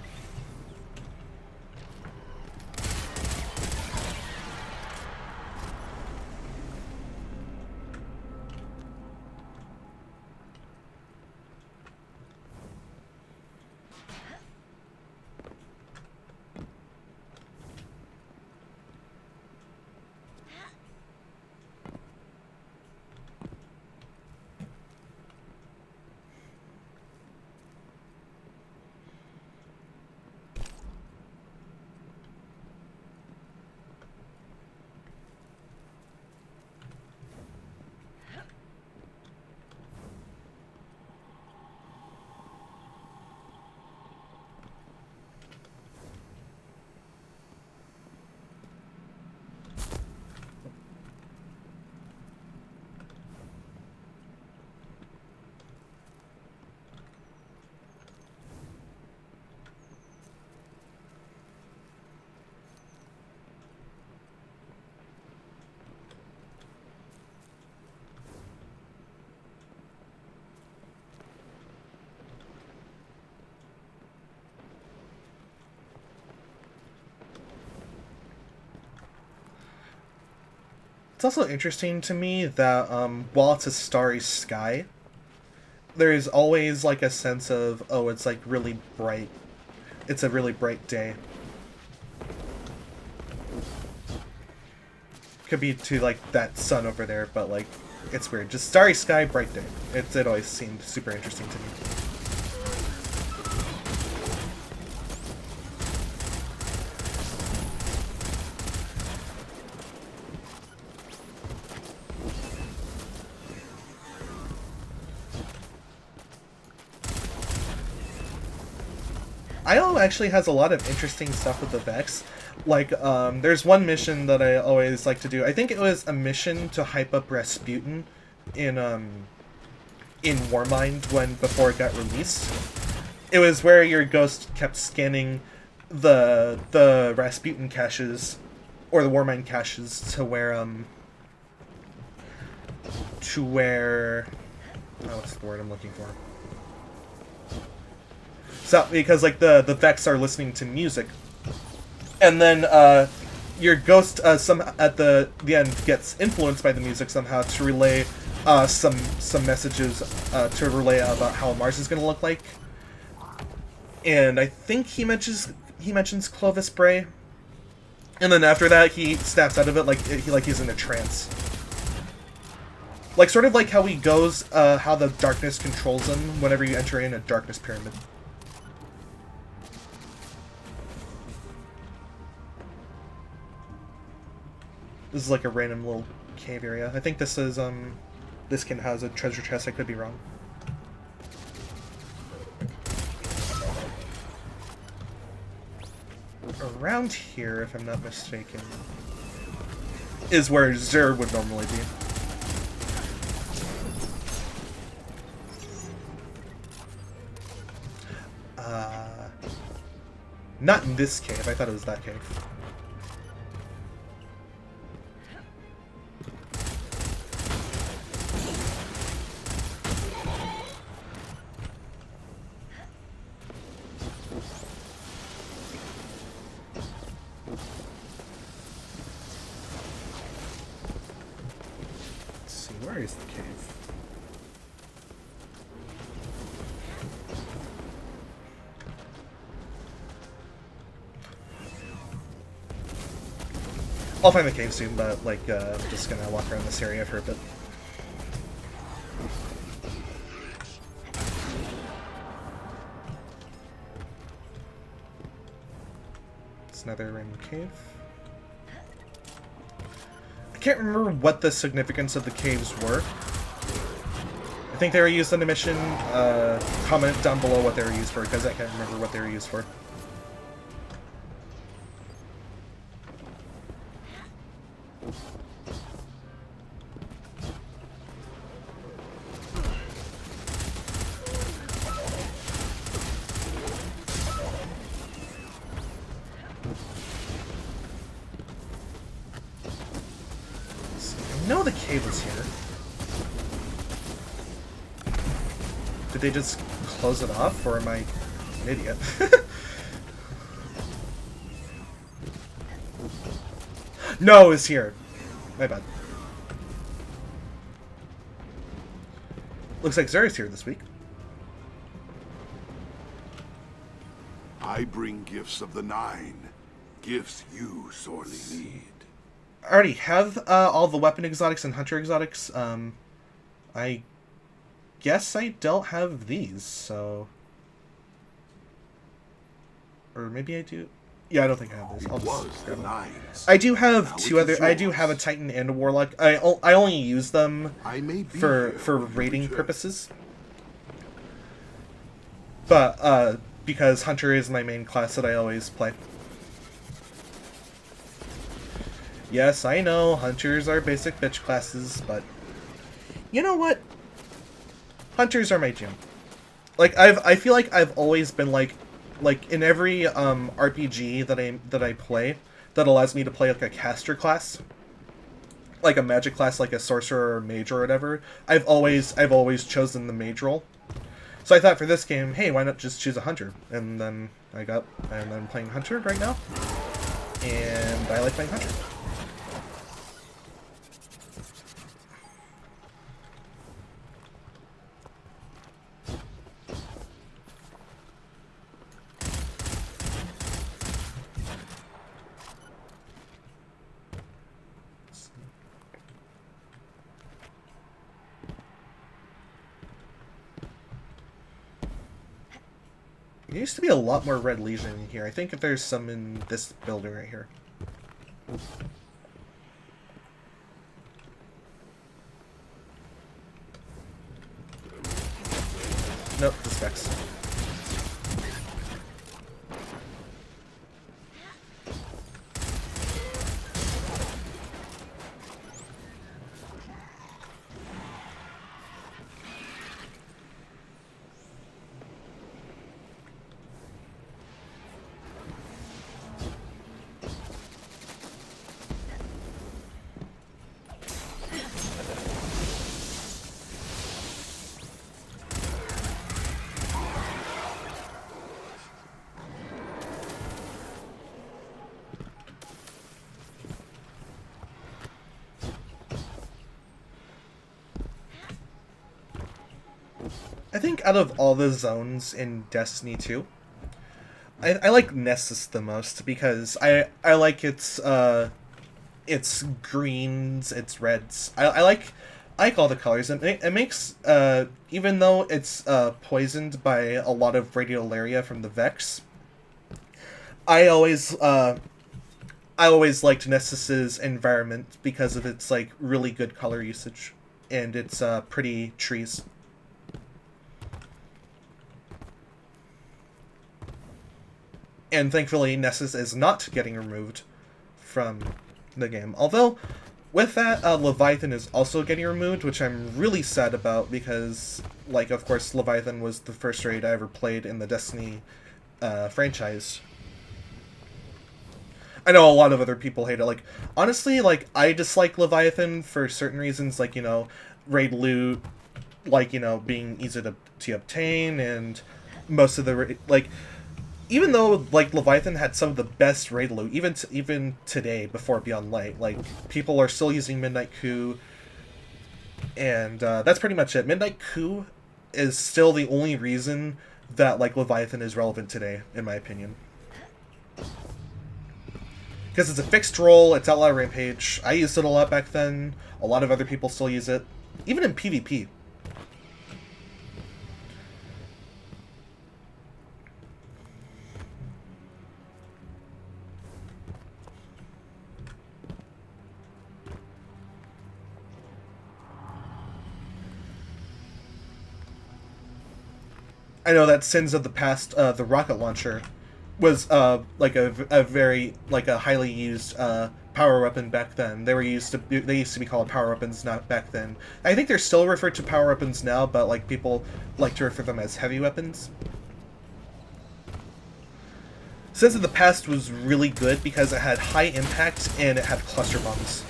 It's also interesting to me that while it's a starry sky, there's always like a sense of, oh, it's like really bright. It's a really bright day. Could be to like that sun over there, but like it's weird. Just starry sky, bright day. It always seemed super interesting to me. IO actually has a lot of interesting stuff with the Vex. Like, there's one mission that I always like to do. I think it was a mission to hype up Rasputin in Warmind before it got released. It was where your ghost kept scanning the Rasputin caches, or the Warmind caches, to where oh, what's the word I'm looking for? So, because like the Vex are listening to music, and then your ghost some at the end gets influenced by the music somehow to relay some messages to relay about how Mars is going to look like. And I think he mentions Clovis Bray, and then after that he snaps out of it like he's in a trance. Like sort of like how he goes how the darkness controls him whenever you enter in a darkness pyramid. This is like a random little cave area. I think this is, this can house a treasure chest. I could be wrong. Around here, if I'm not mistaken, is where Zur would normally be. Not in this cave. I thought it was that cave. Where is the cave? I'll find the cave soon, but like, I'm just gonna walk around this area for a bit. It's another random cave. I can't remember what the significance of the caves were. I think they were used in the mission. Comment down below what they were used for, because I can't remember what they were used for. I know the cave was here. Did they just close it off, or am I an idiot? No, it's here. My bad. Looks like Zuri's here this week. I bring gifts of the Nine. Gifts you sorely need. I already have all the weapon exotics and hunter exotics. I guess I don't have these, so... Or maybe I do. Yeah, I don't think I have these. I'll just grab them. I do have two other. I do have a Titan and a Warlock. I only use them for raiding purposes. But because Hunter is my main class that I always play. Yes, I know Hunters are basic bitch classes, but you know what? Hunters are my jam. Like I feel like I've always been like in every RPG that I play that allows me to play like a caster class, like a magic class, like a sorcerer or mage or whatever. I've always chosen the mage role. So I thought for this game, hey, why not just choose a hunter? And then I'm playing hunter right now, and I like playing hunter. There used to be a lot more Red Legion in here. I think if there's some in this building right here. Nope, the specs. I think out of all the zones in Destiny 2, I like Nessus the most because I like its greens, its reds. I like all the colors. It makes even though it's poisoned by a lot of radiolaria from the Vex, I always liked Nessus's environment because of its like really good color usage and its pretty trees. And thankfully, Nessus is not getting removed from the game. Although, with that, Leviathan is also getting removed, which I'm really sad about because, like, of course, Leviathan was the first raid I ever played in the Destiny franchise. I know a lot of other people hate it. Like, honestly, like, I dislike Leviathan for certain reasons, like, you know, raid loot, like, you know, being easy to obtain, and most of the, like... Even though, like, Leviathan had some of the best raid loot, even today, before Beyond Light, like, people are still using Midnight Coup. And that's pretty much it. Midnight Coup is still the only reason that like Leviathan is relevant today, in my opinion. Because it's a fixed role, it's Outlaw Rampage. I used it a lot back then. A lot of other people still use it. Even in PvP. I know that Sins of the Past, the rocket launcher, was like a very like a highly used power weapon back then. They used to be called power weapons not back then. I think they're still referred to power weapons now, but like people like to refer them as heavy weapons. Sins of the Past was really good because it had high impact and it had cluster bombs,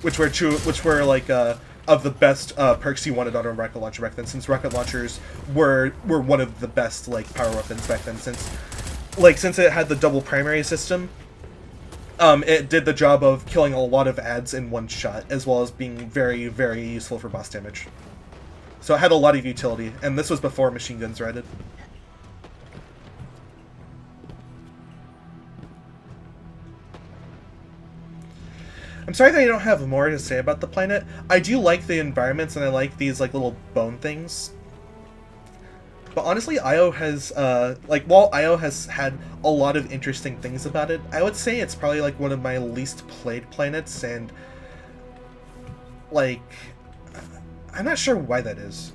which were like of the best perks you wanted on a rocket launcher back then, since rocket launchers were one of the best like power weapons back then, since it had the double primary system. It did the job of killing a lot of adds in one shot, as well as being very, very useful for boss damage. So it had a lot of utility, and this was before machine guns were added. I'm sorry that I don't have more to say about the planet. I do like the environments, and I like these like little bone things. But honestly, Io has while Io has had a lot of interesting things about it, I would say it's probably like one of my least played planets, and like I'm not sure why that is.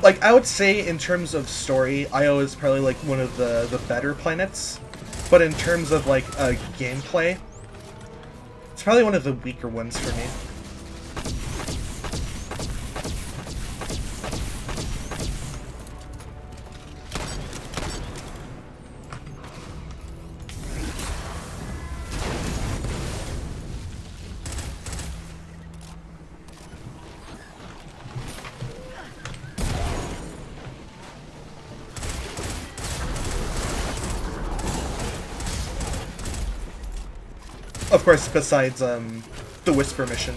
Like, I would say in terms of story, Io is probably like one of the better planets, but in terms of like gameplay, it's probably one of the weaker ones for me. Of course, besides the Whisper mission.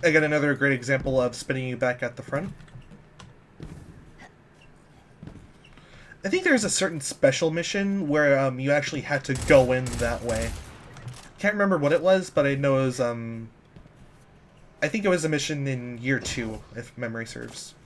Again, another great example of spinning you back at the front. I think there's a certain special mission where you actually had to go in that way. Can't remember what it was, but I know it was, I think it was a mission in Year 2, if memory serves.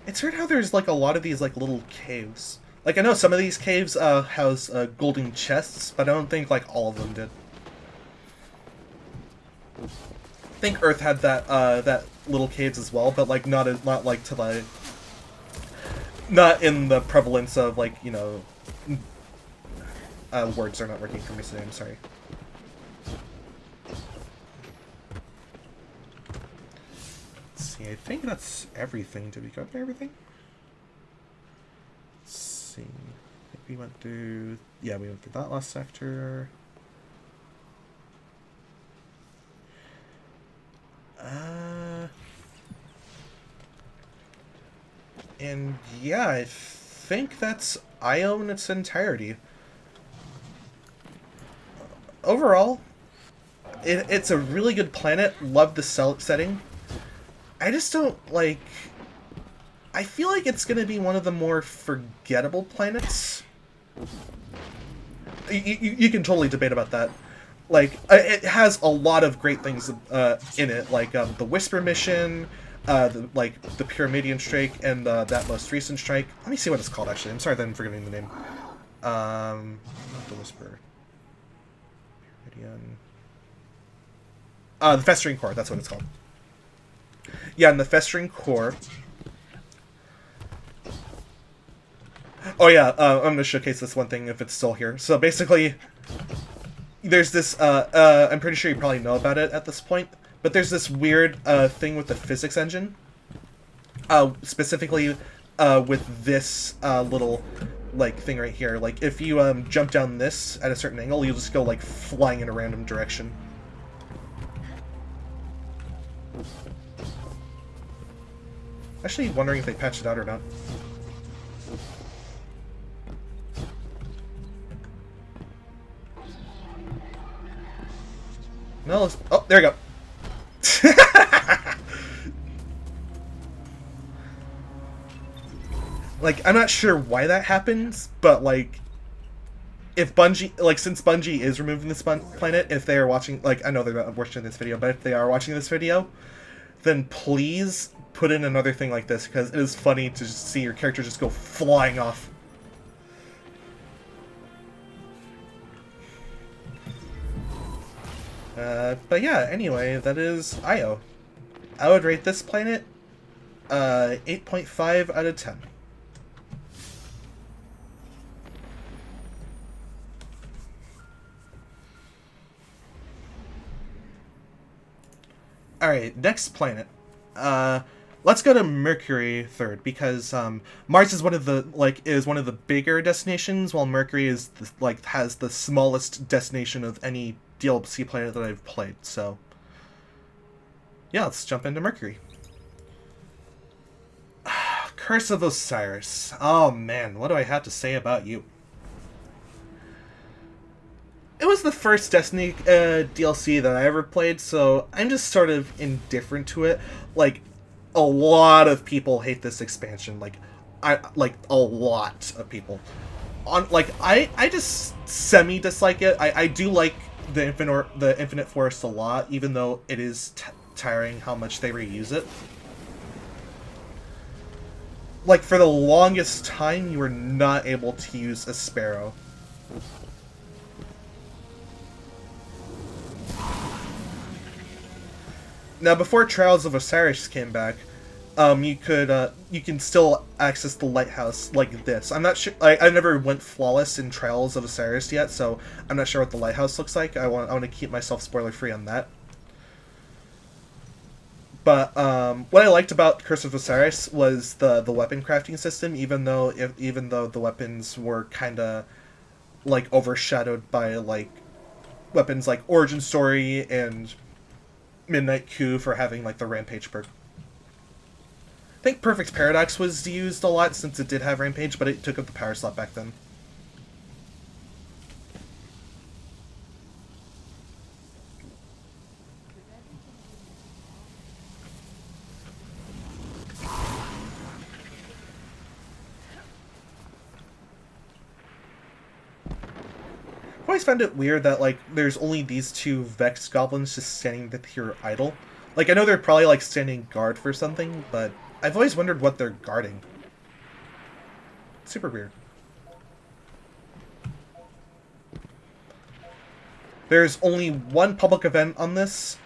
It's weird how there's like a lot of these like little caves. Like, I know some of these caves house golden chests, but I don't think like all of them did. I think Earth had that little caves as well, but like not like to like not in the prevalence of like, you know, words are not working for me today. I'm sorry. see. I think that's everything. Did we go through everything? Let's see. I think we went through... Yeah, we went through that last sector. And yeah, I think that's Io in its entirety. Overall, it's a really good planet. Love the setting. I just don't, like... I feel like it's going to be one of the more forgettable planets. You can totally debate about that. Like, it has a lot of great things in it, like the Whisper mission, the Pyramidian strike, and that most recent strike. Let me see what it's called, actually. I'm sorry that I'm forgetting the name. Not the Whisper. Pyramidian. The Festering Core, that's what it's called. Yeah, and the Festering Core... Oh yeah, I'm going to showcase this one thing if it's still here. So basically, there's this, I'm pretty sure you probably know about it at this point, but there's this weird thing with the physics engine. Specifically with this little, like, thing right here. Like, if you jump down this at a certain angle, you'll just go, like, flying in a random direction. Actually wondering if they patched it out or not. No, oh, there we go. Like, I'm not sure why that happens, but, like, if Bungie, like, since Bungie is removing this planet, if they are watching, like, I know they're not watching this video, but if they are watching this video, then please put in another thing like this, because it is funny to just see your character just go flying off. But yeah, anyway, that is Io. I would rate this planet 8.5 out of 10. Alright, next planet. Let's go to Mercury third, because Mars is one of the bigger destinations, while Mercury is has the smallest destination of any DLC planet that I've played. So yeah, let's jump into Mercury. Curse of Osiris. Oh man, what do I have to say about you? It was the first Destiny DLC that I ever played, so I'm just sort of indifferent to it. Like, a lot of people hate this expansion. Like, a lot of people. I just semi-dislike it. I do like the Infinite Forest a lot, even though it is tiring how much they reuse it. Like, for the longest time, you were not able to use a Sparrow. Now, before Trials of Osiris came back, you can still access the lighthouse like this. I'm not sure. I never went flawless in Trials of Osiris yet, so I'm not sure what the lighthouse looks like. I want to keep myself spoiler free on that. But what I liked about Curse of Osiris was the weapon crafting system. Even though the weapons were kind of like overshadowed by like weapons like Origin Story and Midnight Coup for having like the Rampage perk. I think Perfect Paradox was used a lot since it did have Rampage, but it took up the power slot back then. I've always found it weird that, like, there's only these two Vex goblins just standing here idle. Like, I know they're probably, like, standing guard for something, but I've always wondered what they're guarding. Super weird. There's only one public event on this,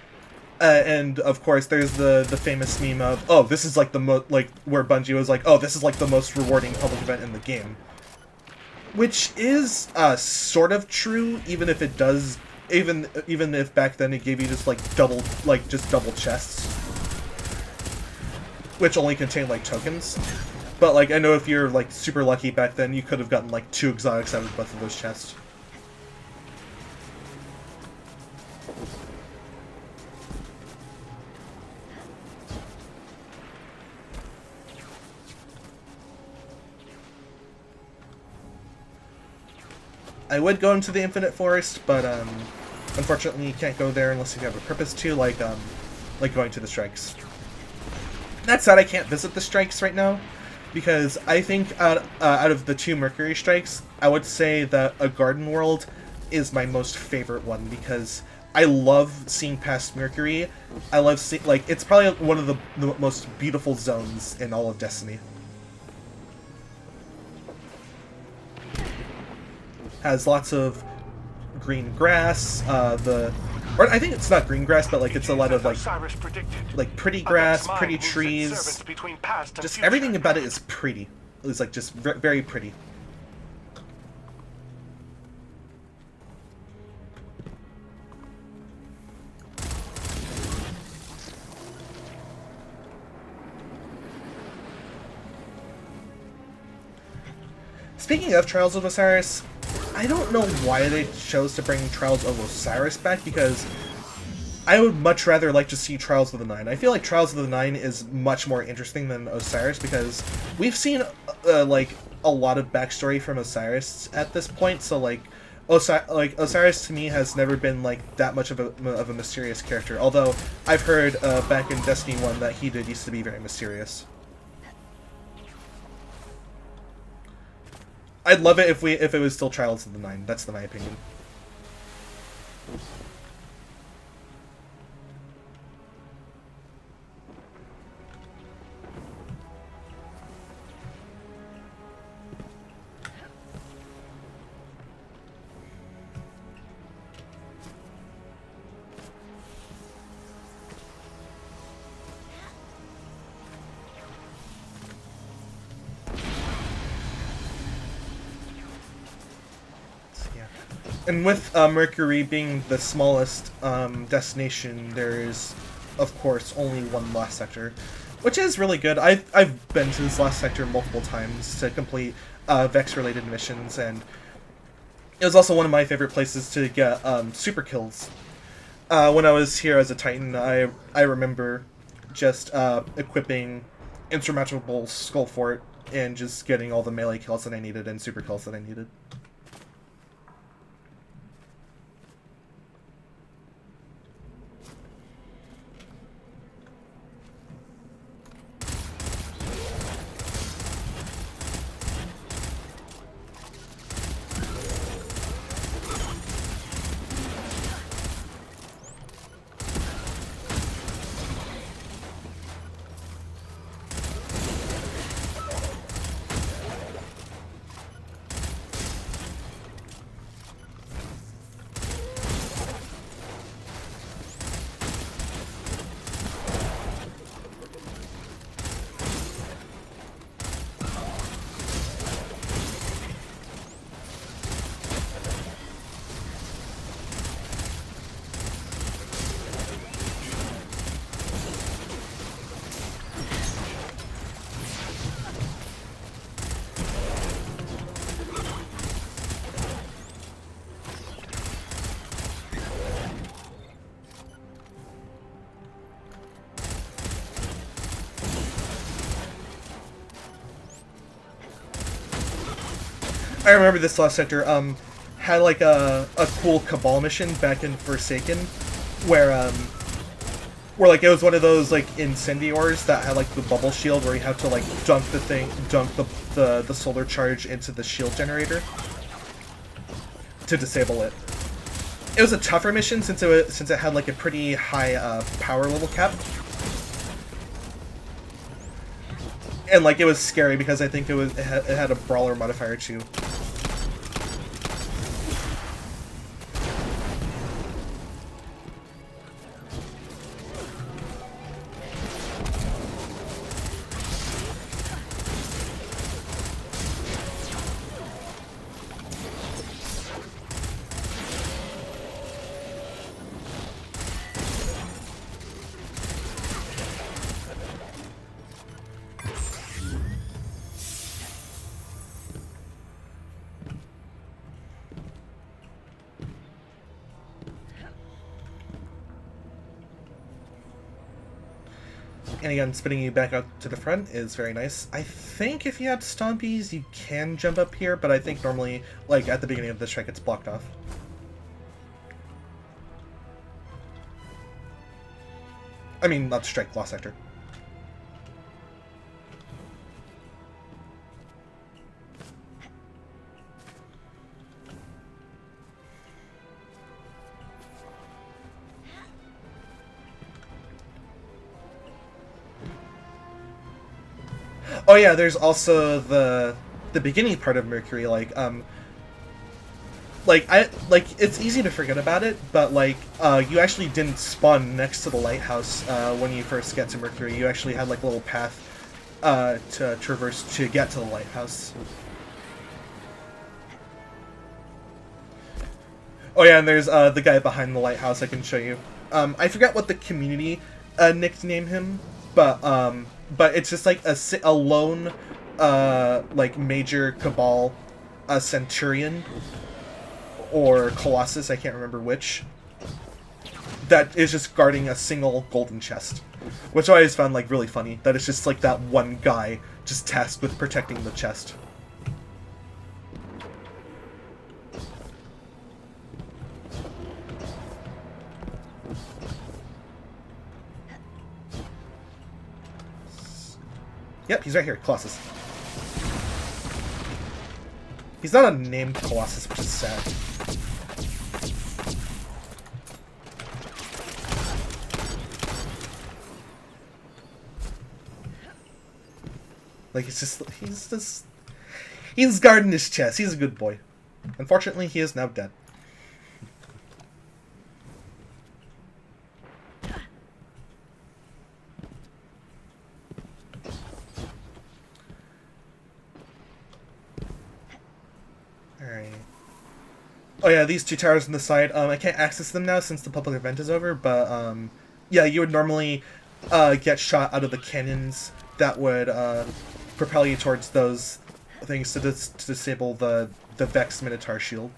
and, of course, there's the famous meme of, oh, this is, like, where Bungie was like, oh, this is, like, the most rewarding public event in the game. Which is sort of true, even if it does, even if back then it gave you just double chests. which only contained like tokens. But like I know if you're like super lucky back then, you could have gotten like 2 exotics out of both of those chests. I would go into the Infinite Forest, but unfortunately you can't go there unless you have a purpose to, like going to the strikes. That said, I can't visit the strikes right now, because I think out of the 2 Mercury strikes, I would say that a Garden World is my most favorite one, because I love seeing past Mercury. I love seeing, like, it's probably one of the most beautiful zones in all of Destiny. Has lots of green grass, or I think it's not green grass, but like it's a lot of like pretty grass, pretty trees. Just everything about it is pretty. It's like just very pretty. Speaking of Trials of Osiris, I don't know why they chose to bring Trials of Osiris back, because I would much rather like to see Trials of the Nine. I feel like Trials of the Nine is much more interesting than Osiris, because we've seen like a lot of backstory from Osiris at this point. So like Osiris to me has never been like that much of a mysterious character. Although I've heard back in Destiny 1 that he used to be very mysterious. I'd love it if it was still Trials of the Nine. That's my opinion. And with Mercury being the smallest destination, there is, of course, only one last sector, which is really good. I've been to this last sector multiple times to complete Vex-related missions, and it was also one of my favorite places to get super kills. When I was here as a Titan, I remember just equipping Insurmountable Skull Fort and just getting all the melee kills that I needed and super kills that I needed. I remember this last sector had like a cool Cabal mission back in Forsaken, where like it was one of those like incendiors that had like the bubble shield where you have to like dunk the solar charge into the shield generator to disable it. It was a tougher mission since it had like a pretty high power level cap. And like it was scary because I think it had a brawler modifier too. And again, spinning you back out to the front is very nice. I think if you have Stompies, you can jump up here, but I think normally, like, at the beginning of the strike, it's blocked off. I mean, not strike, lost sector. Oh yeah, there's also the beginning part of Mercury, it's easy to forget about it, but you actually didn't spawn next to the lighthouse when you first get to Mercury. You actually had like a little path to traverse to get to the lighthouse. Oh yeah, and there's the guy behind the lighthouse I can show you. I forgot what the community nicknamed him, but it's just like a lone like major Cabal Centurion or Colossus, I can't remember which, that is just guarding a single golden chest, which I always found like really funny, that it's just like that one guy just tasked with protecting the chest. Yep, he's right here, Colossus. He's not a named Colossus, which is sad. Like, he's guarding his chest. He's a good boy. Unfortunately, he is now dead. Alright. Oh yeah, these two towers on the side, I can't access them now since the public event is over, but, yeah, you would normally, get shot out of the cannons that would, propel you towards those things to disable the Vex Minotaur shield.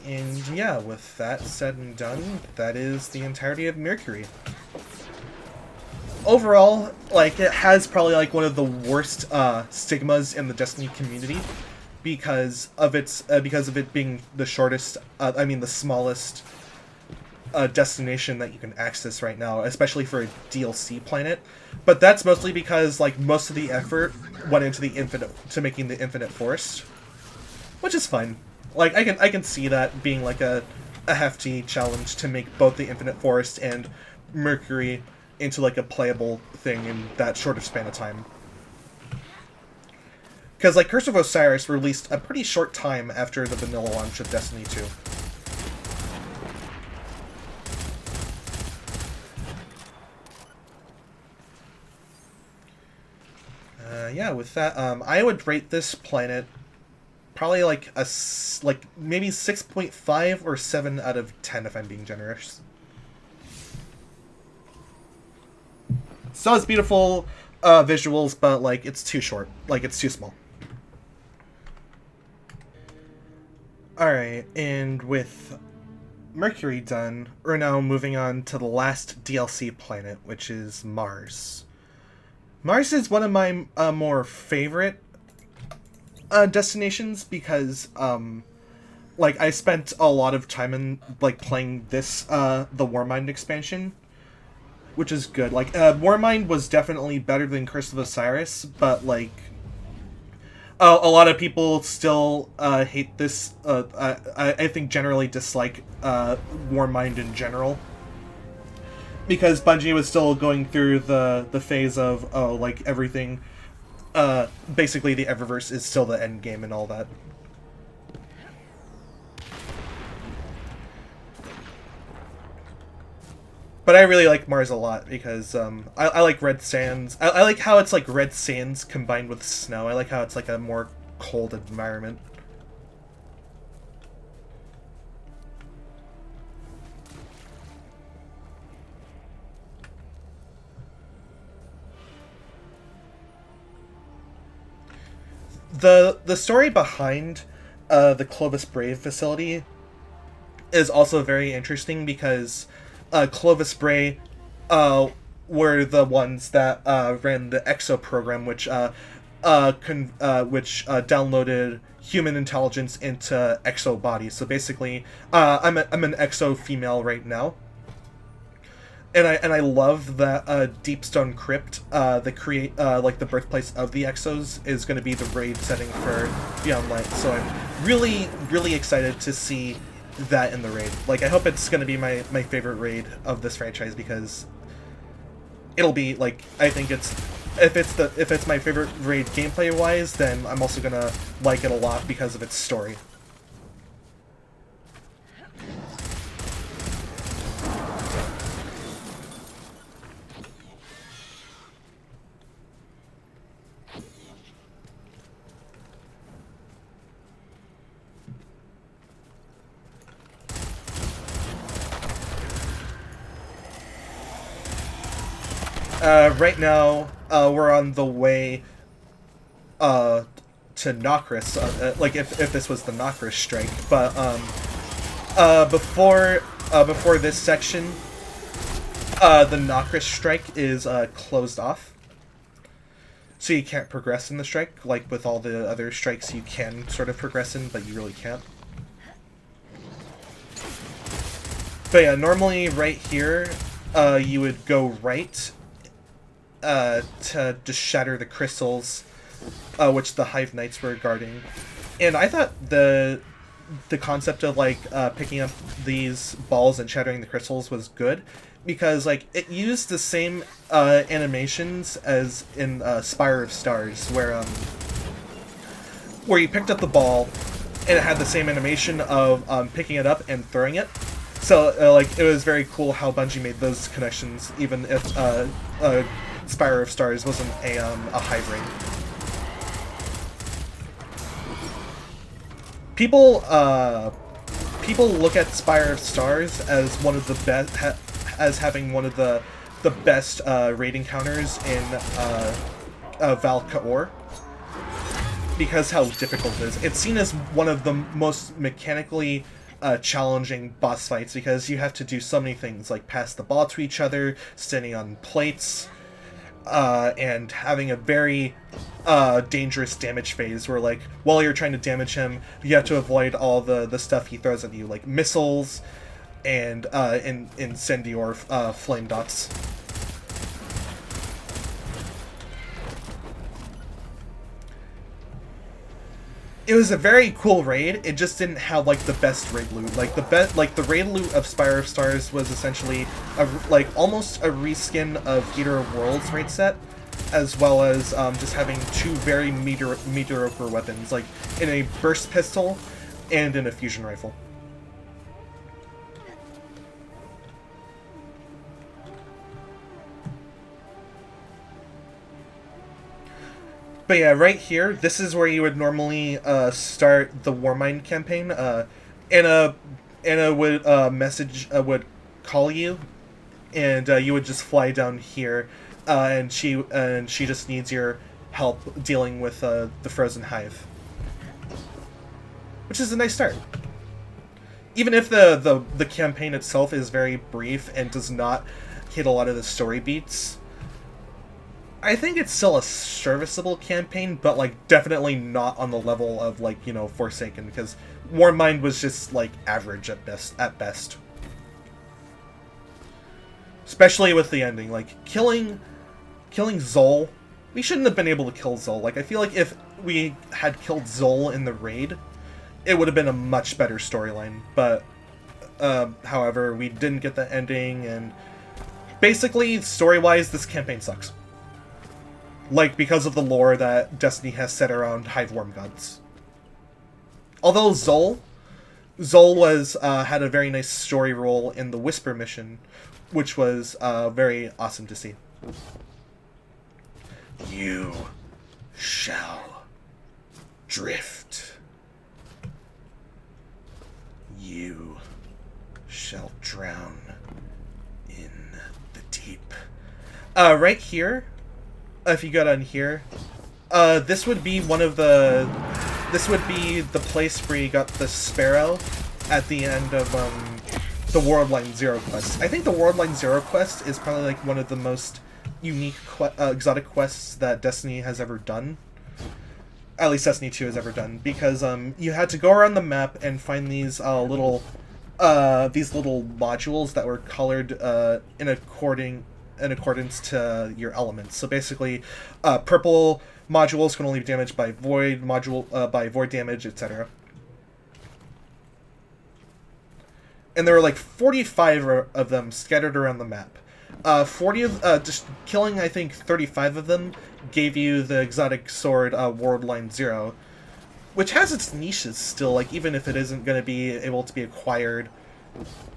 And yeah, with that said and done, that is the entirety of Mercury. Overall, like, it has probably like one of the worst stigmas in the Destiny community because of it being the shortest, the smallest destination that you can access right now, especially for a DLC planet. But that's mostly because like most of the effort went into making the Infinite Forest, which is fine. Like, I can see that being like a hefty challenge to make both the Infinite Forest and Mercury into like a playable thing in that short of span of time. Because like Curse of Osiris released a pretty short time after the vanilla launch of Destiny 2. Yeah, with that, I would rate this planet probably like maybe 6.5 or 7 out of 10 if I'm being generous. Still has beautiful visuals, but like it's too short. Like it's too small. Alright, and with Mercury done, we're now moving on to the last DLC planet, which is Mars. Mars is one of my more favorite destinations because like I spent a lot of time in like playing this the Warmind expansion, which is good. Like Warmind was definitely better than Curse of Osiris, but like a lot of people still hate this. I think generally dislike Warmind in general, because Bungie was still going through the phase of like everything. Basically, the Eververse is still the end game and all that. But I really like Mars a lot because I like red sands. I like how it's like red sands combined with snow. I like how it's like a more cold environment. The story behind the Clovis Brave facility is also very interesting because Clovis Bray were the ones that ran the EXO program, which downloaded human intelligence into EXO bodies. So basically, I'm an EXO female right now, and I love that Deepstone Crypt, like the birthplace of the EXOs, is going to be the raid setting for Beyond Light. So I'm really excited to see that in the raid. Like, I hope it's going to be my favorite raid of this franchise, because it'll be like, I think if it's my favorite raid gameplay wise, then I'm also gonna like it a lot because of its story. Right now, we're on the way to Nokris, like if this was the Nokris strike, but before this section, the Nokris strike is closed off, so you can't progress in the strike. Like with all the other strikes, you can sort of progress in, but you really can't. But yeah, normally right here, you would go right to just shatter the crystals, which the Hive Knights were guarding. And I thought the concept of like picking up these balls and shattering the crystals was good, because like it used the same animations as in Spire of Stars, where you picked up the ball and it had the same animation of picking it up and throwing it. So like it was very cool how Bungie made those connections, even if Spire of Stars wasn't a Hive ring. People look at Spire of Stars as one of the best, as having one of the best raid encounters in Val Kaor, because how difficult it is. It's seen as one of the most mechanically challenging boss fights, because you have to do so many things, like pass the ball to each other, standing on plates, and having a very dangerous damage phase where, like, while you're trying to damage him, you have to avoid all the stuff he throws at you, like missiles and incendior flame dots. It was a very cool raid. It just didn't have like the best raid loot. Like the raid loot of Spire of Stars was essentially almost a reskin of Eater of Worlds raid set, as well as just having two very mediocre weapons, like in a burst pistol and in a fusion rifle. But yeah, right here, this is where you would normally start the Warmind campaign. Anna would call you, and you would just fly down here, and she just needs your help dealing with the Frozen Hive, which is a nice start. Even if the campaign itself is very brief and does not hit a lot of the story beats, I think it's still a serviceable campaign, but like definitely not on the level of, like, you know, Forsaken, because Warmind was just like average at best. Especially with the ending, like killing Zol. We shouldn't have been able to kill Zol. Like, I feel like if we had killed Zol in the raid, it would have been a much better storyline. But however, we didn't get the ending, and basically, story-wise, this campaign sucks. Like, because of the lore that Destiny has set around Hive Worm Gods. Although Zol was had a very nice story role in the Whisper mission, which was very awesome to see. You shall drift. You shall drown in the deep. Right here, if you go down here, this would be one of the this would be the place where you got the Sparrow at the end of the World Line Zero quest. I think the World Line Zero quest is probably like one of the most unique exotic quests that Destiny has ever done. At least Destiny 2 has ever done, because you had to go around the map and find these little modules that were colored in accordance to your elements. So basically, purple modules can only be damaged by void by void damage, etc. And there were like 45 of them scattered around the map. 40 of just killing, I think 35 of them gave you the exotic sword World Line Zero, which has its niches still. Like even if it isn't going to be able to be acquired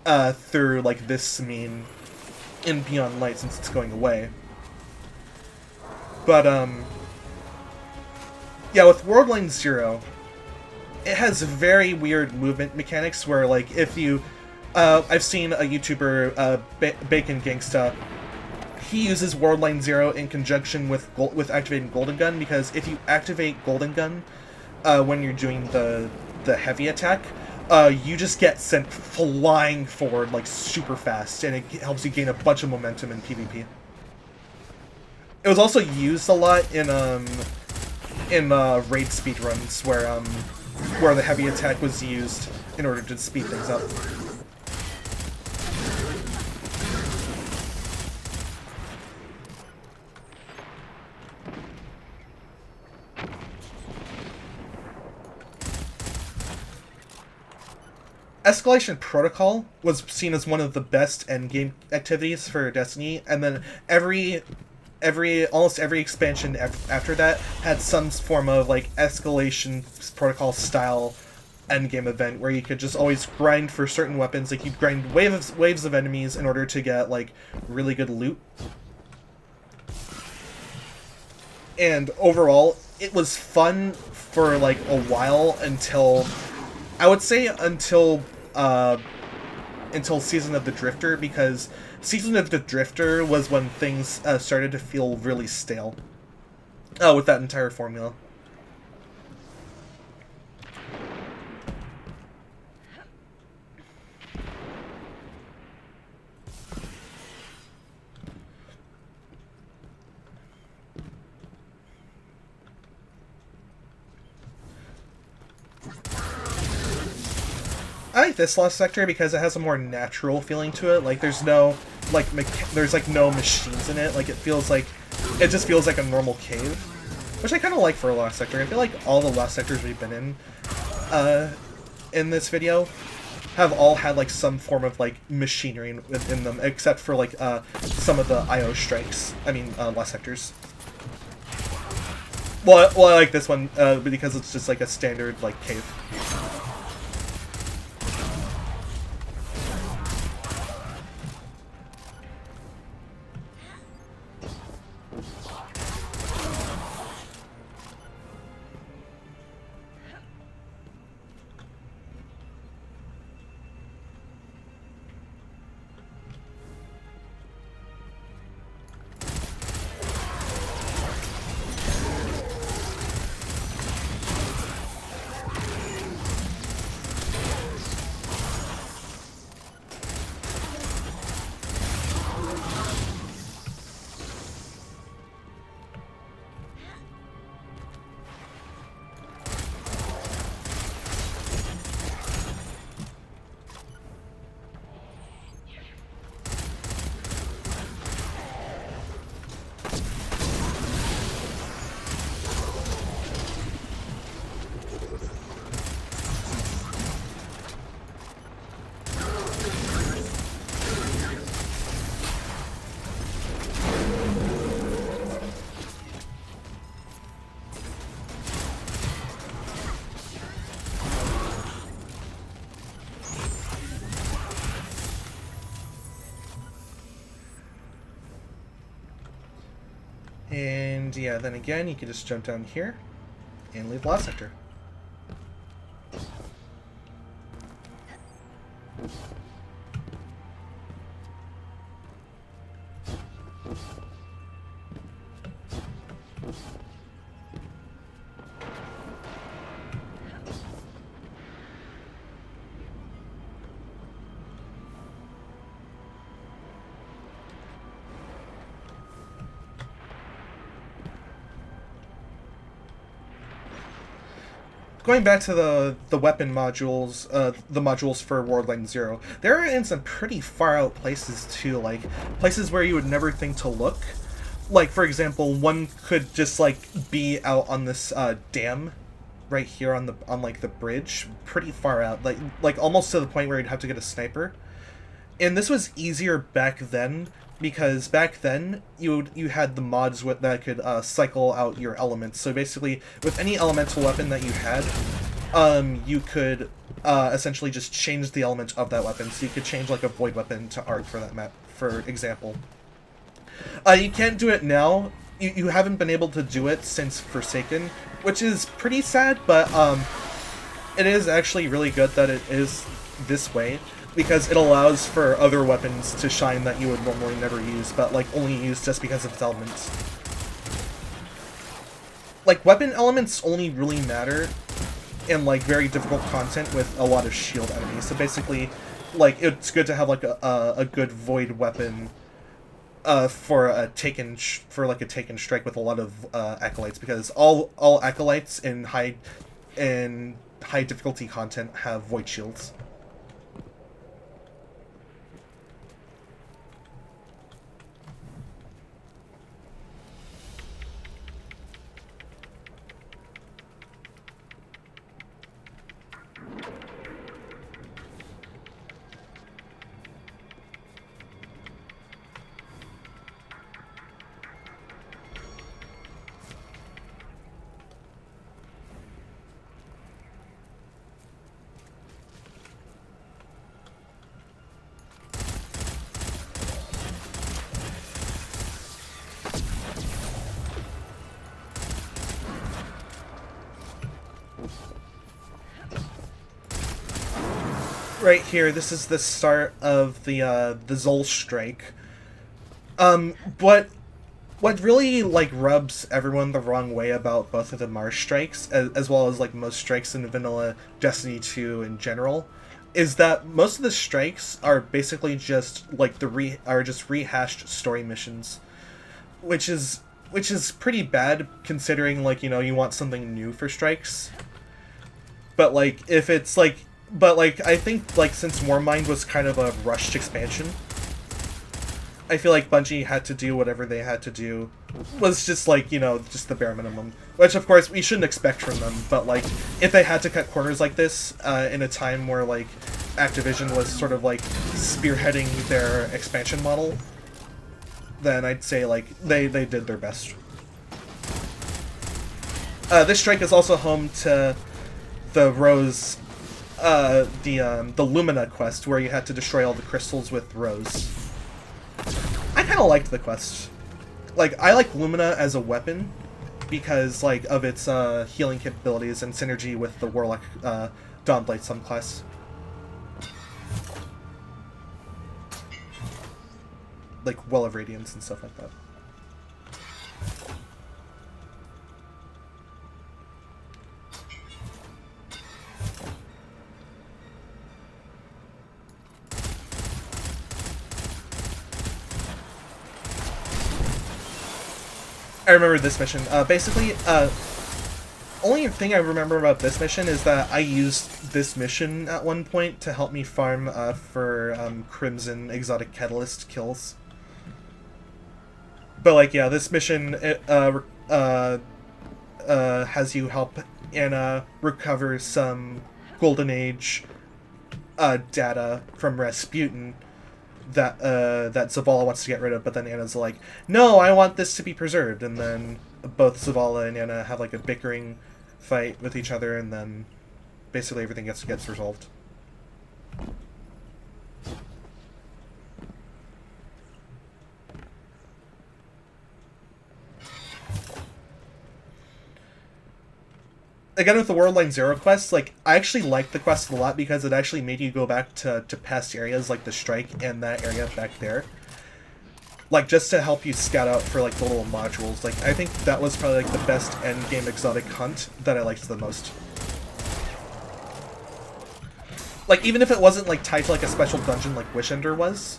through like this main in Beyond Light, since it's going away. But yeah, with World Line Zero, it has very weird movement mechanics where, like, if you I've seen a YouTuber, Bacon Gangsta. He uses World Line Zero in conjunction with activating Golden Gun, because if you activate Golden Gun when you're doing the heavy attack, you just get sent flying forward like super fast, and it helps you gain a bunch of momentum in PvP. It was also used a lot in raid speedruns where the heavy attack was used in order to speed things up. Escalation Protocol was seen as one of the best endgame activities for Destiny, and then almost every expansion after that had some form of like Escalation Protocol style endgame event where you could just always grind for certain weapons. Like you'd grind waves of enemies in order to get like really good loot. And overall, it was fun for like a while until Season of the Drifter, because Season of the Drifter was when things started to feel really stale with that entire formula. I like this Lost Sector because it has a more natural feeling to it. Like there's no no machines in it. Like it just feels like a normal cave, which I kind of like for a Lost Sector. I feel like all the Lost Sectors we've been in this video have all had like some form of like machinery in them, except for like some of the IO strikes. I mean Lost Sectors. Well, I like this one because it's just like a standard like cave. And yeah, then again, you can just jump down here and leave Lost Sector. going back to the weapon modules, the modules for Worldline Zero, they're in some pretty far out places too, like places where you would never think to look. Like, for example, one could just like be out on this dam right here on like the bridge, pretty far out, like almost to the point where you'd have to get a sniper. And this was easier back then because back then you had the mods that could cycle out your elements. So basically, with any elemental weapon that you had, you could essentially just change the element of that weapon. So you could change like a void weapon to arc for that map, for example. You can't do it now. You haven't been able to do it since Forsaken, which is pretty sad, but it is actually really good that it is this way, because it allows for other weapons to shine that you would normally never use, but like only use just because of its elements. Like, weapon elements only really matter in like very difficult content with a lot of shield enemies, so basically, like, it's good to have like a good void weapon for a taken strike with a lot of acolytes, because all acolytes in high difficulty content have void shields. Right here, this is the start of the Zol strike. What really like rubs everyone the wrong way about both of the Mars strikes, as well as like most strikes in vanilla Destiny 2 in general, is that most of the strikes are basically just like rehashed story missions, which is pretty bad considering, like, you know, you want something new for strikes. But like if it's like I think, like, since Warmind was kind of a rushed expansion, I feel like Bungie had to do whatever they had to do. Was just, like, you know, just the bare minimum. Which, of course, we shouldn't expect from them, but, like, if they had to cut corners like this, in a time where, like, Activision was sort of, like, spearheading their expansion model, then I'd say, like, they did their best. This strike is also home to the Rose... the Lumina quest, where you had to destroy all the crystals with Rose. I kind of liked the quest. Like, I like Lumina as a weapon because, like, of its healing capabilities and synergy with the Warlock Dawnblade subclass. Like, Well of Radiance and stuff like that. I remember this mission. Basically, only thing I remember about this mission is that I used this mission at one point to help me farm for Crimson Exotic Catalyst kills. But, like, yeah, this mission has you help Anna recover some Golden Age data from Rasputin that Zavala wants to get rid of, but then Anna's like, no, I want this to be preserved, and then both Zavala and Anna have like a bickering fight with each other, and then basically everything gets resolved. Again, with the Worldline Zero quest, like, I actually liked the quest a lot because it actually made you go back to past areas like the Strike and that area back there. Like, just to help you scout out for, like, the little modules. Like, I think that was probably, like, the best endgame exotic hunt that I liked the most. Like, even if it wasn't, like, tied to, like, a special dungeon like Wishender was.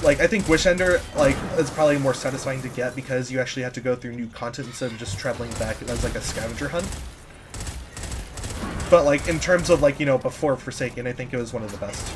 Like, I think Wishender, like, is probably more satisfying to get because you actually have to go through new content instead of just traveling back as, like, a scavenger hunt. but like in terms of like, you know, before Forsaken, I think it was one of the best.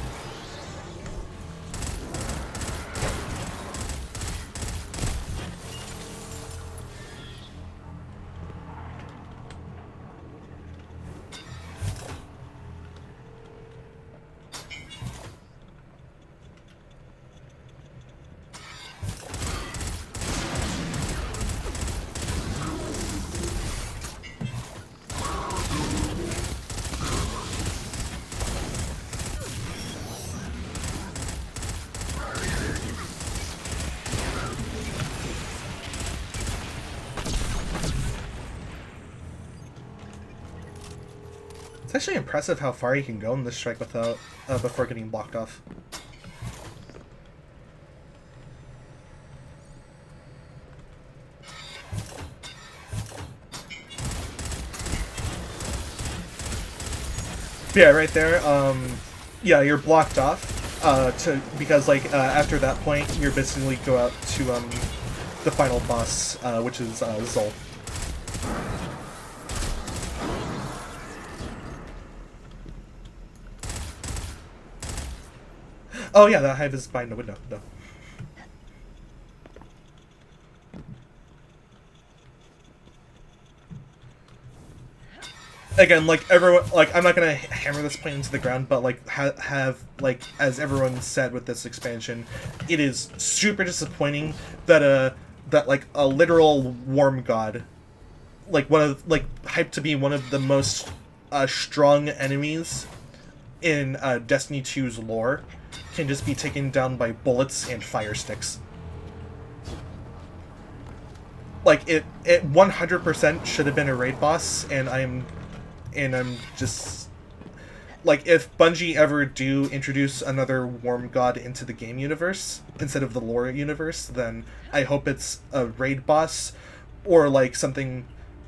It's actually impressive how far you can go in this strike without before getting blocked off. Yeah, right there. Yeah, you're blocked off. Because like after that point, you're basically go out to the final boss, which is Zol. Oh yeah, that hive is behind the window. No. Again, like everyone, like I'm not gonna hammer this plane into the ground, but like have like as everyone said with this expansion, it is super disappointing that like a literal worm god, like one of like hyped to be one of the most strong enemies in Destiny 2's lore, can just be taken down by bullets and fire sticks. Like it 100% should have been a raid boss, and I'm just like, if Bungie ever do introduce another worm god into the game universe instead of the lore universe, then I hope it's a raid boss, or like something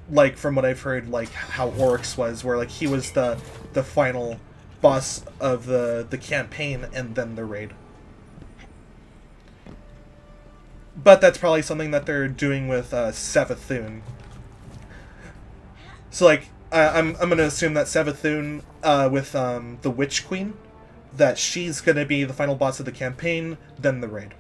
like from what I've heard, like how Oryx was, where like he was the final boss of the campaign and then the raid. But that's probably something that they're doing with Savathun. So like I'm gonna assume that Savathun with the Witch Queen, that she's gonna be the final boss of the campaign, then the raid.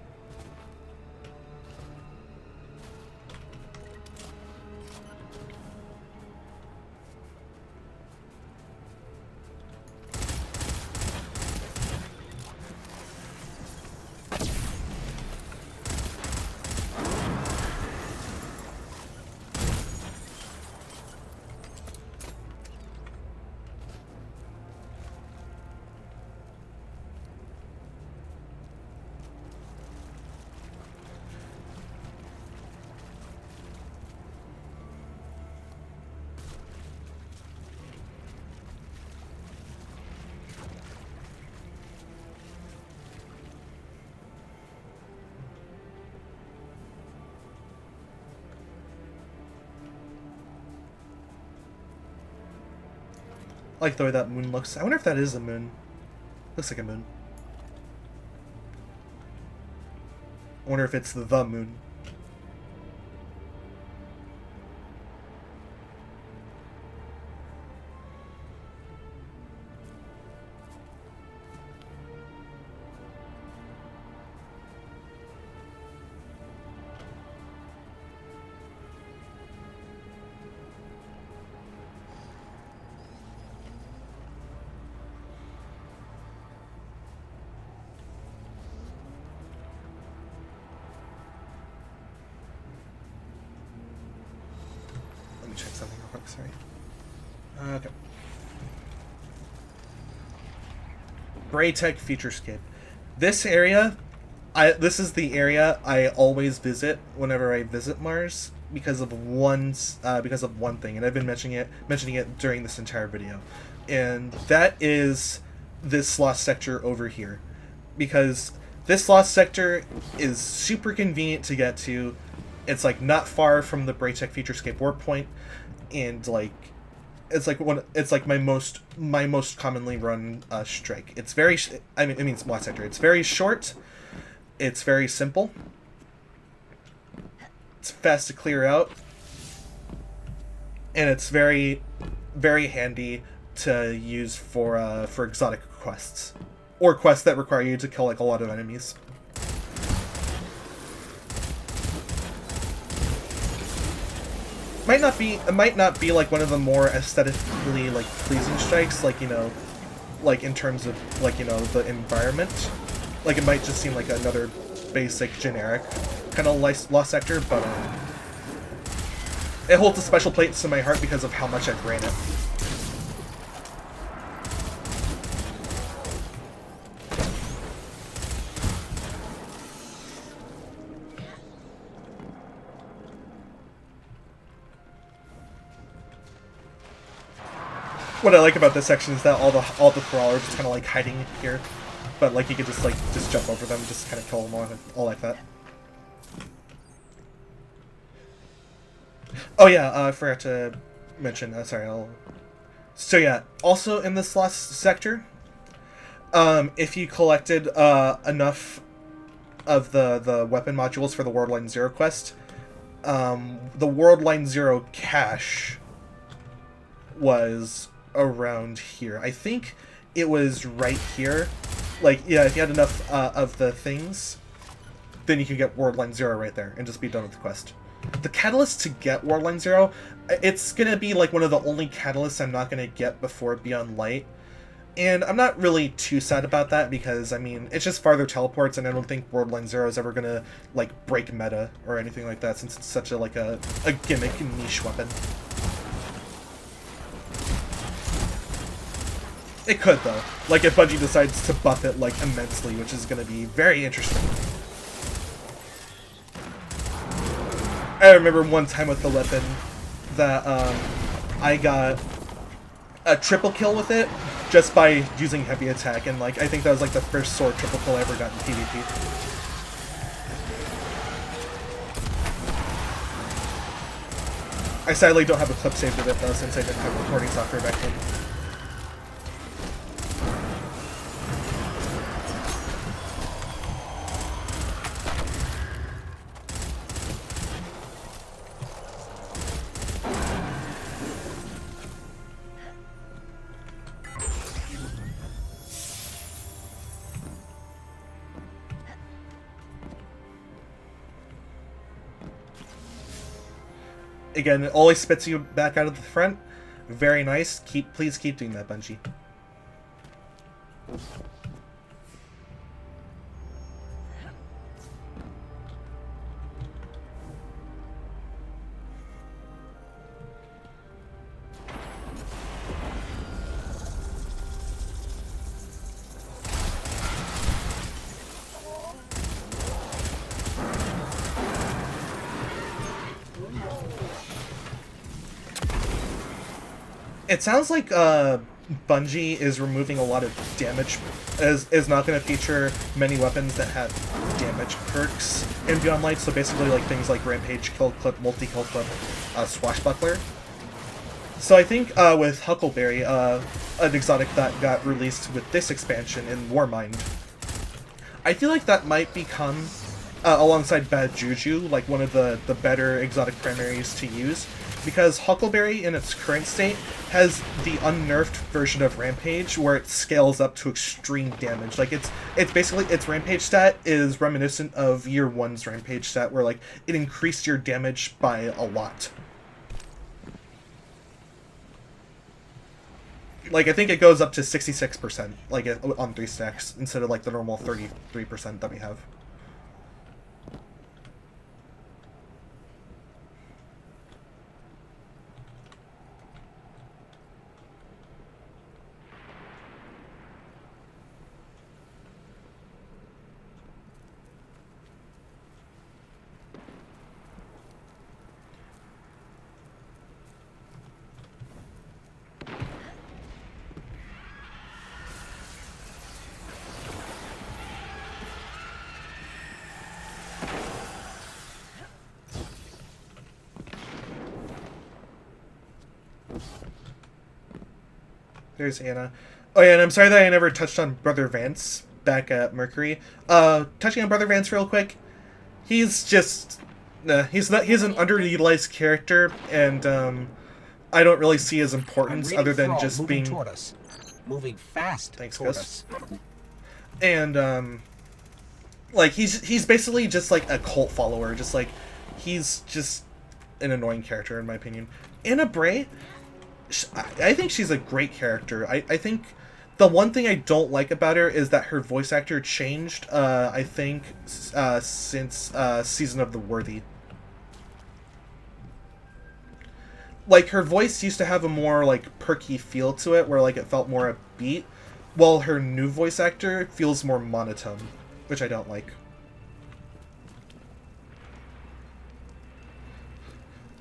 I like the way that moon looks. I wonder if that is a moon. Looks like a moon. I wonder if it's the moon. Check something real quick, sorry. Okay. Braytech Futurescape. This area, this is the area I always visit whenever I visit Mars because of one thing, and I've been mentioning it during this entire video, and that is this lost sector over here, because this lost sector is super convenient to get to. It's like not far from the Braytech Futurescape warp point, and like it's like my most commonly run strike. It's very it's lost sector. It's very short. It's very simple. It's fast to clear out, and it's very, very handy to use for exotic quests, or quests that require you to kill like a lot of enemies. It might not be like one of the more aesthetically like pleasing strikes, like, you know, like in terms of like, you know, the environment. Like it might just seem like another basic generic kind of lost sector, but it holds a special place in my heart because of how much I've ran it. What I like about this section is that all the crawlers are just kind of like hiding here, but like you could just jump over them, just kind of kill them all like that. Oh yeah, I forgot to mention. Sorry, So yeah, also in this last sector, if you collected enough of the weapon modules for the World Line Zero quest, the World Line Zero cache was around here. I think it was right here. Like, yeah, if you had enough of the things, then you could get World Line Zero right there and just be done with the quest. The catalyst to get World Line Zero, it's gonna be like one of the only catalysts I'm not gonna get before Beyond Light. And I'm not really too sad about that because, I mean, it's just farther teleports, and I don't think World Line Zero is ever gonna, like, break meta or anything like that, since it's such a gimmick niche weapon. It could, though. Like, if Bungie decides to buff it, like, immensely, which is gonna be very interesting. I remember one time with the weapon that, I got a triple kill with it just by using heavy attack, and, like, I think that was, like, the first sword triple kill I ever got in PvP. I sadly don't have a clip saved of it, though, since I didn't have recording software back then. Again, it always spits you back out of the front. Very nice. Please keep doing that, Bungie. It sounds like Bungie is removing a lot of damage, is not going to feature many weapons that have damage perks in Beyond Light, so basically like things like Rampage, Kill Clip, Multi-Kill Clip, Swashbuckler. So I think with Huckleberry, an exotic that got released with this expansion in Warmind, I feel like that might become, alongside Bad Juju, like one of the better exotic primaries to use. Because Huckleberry, in its current state, has the unnerfed version of Rampage, where it scales up to extreme damage. Like, it's basically, its Rampage stat is reminiscent of Year 1's Rampage stat, where, like, it increased your damage by a lot. Like, I think it goes up to 66%, like, on 3 stacks, instead of, like, the normal 33% that we have. There's Anna. Oh yeah, and I'm sorry that I never touched on Brother Vance back at Mercury. Touching on Brother Vance real quick, he's just he's an underutilized character, and I don't really see his I'm importance reading other than Thrall just moving being... toward us. Moving fast Thanks, toward Gus. us. And, like, he's basically just, like, a cult follower. Just, like, he's just an annoying character, in my opinion. Anna Bray, I think she's a great character. I think the one thing I don't like about her is that her voice actor changed, I think, since Season of the Worthy. Like, her voice used to have a more, like, perky feel to it, where, like, it felt more upbeat, while her new voice actor feels more monotone, which I don't like.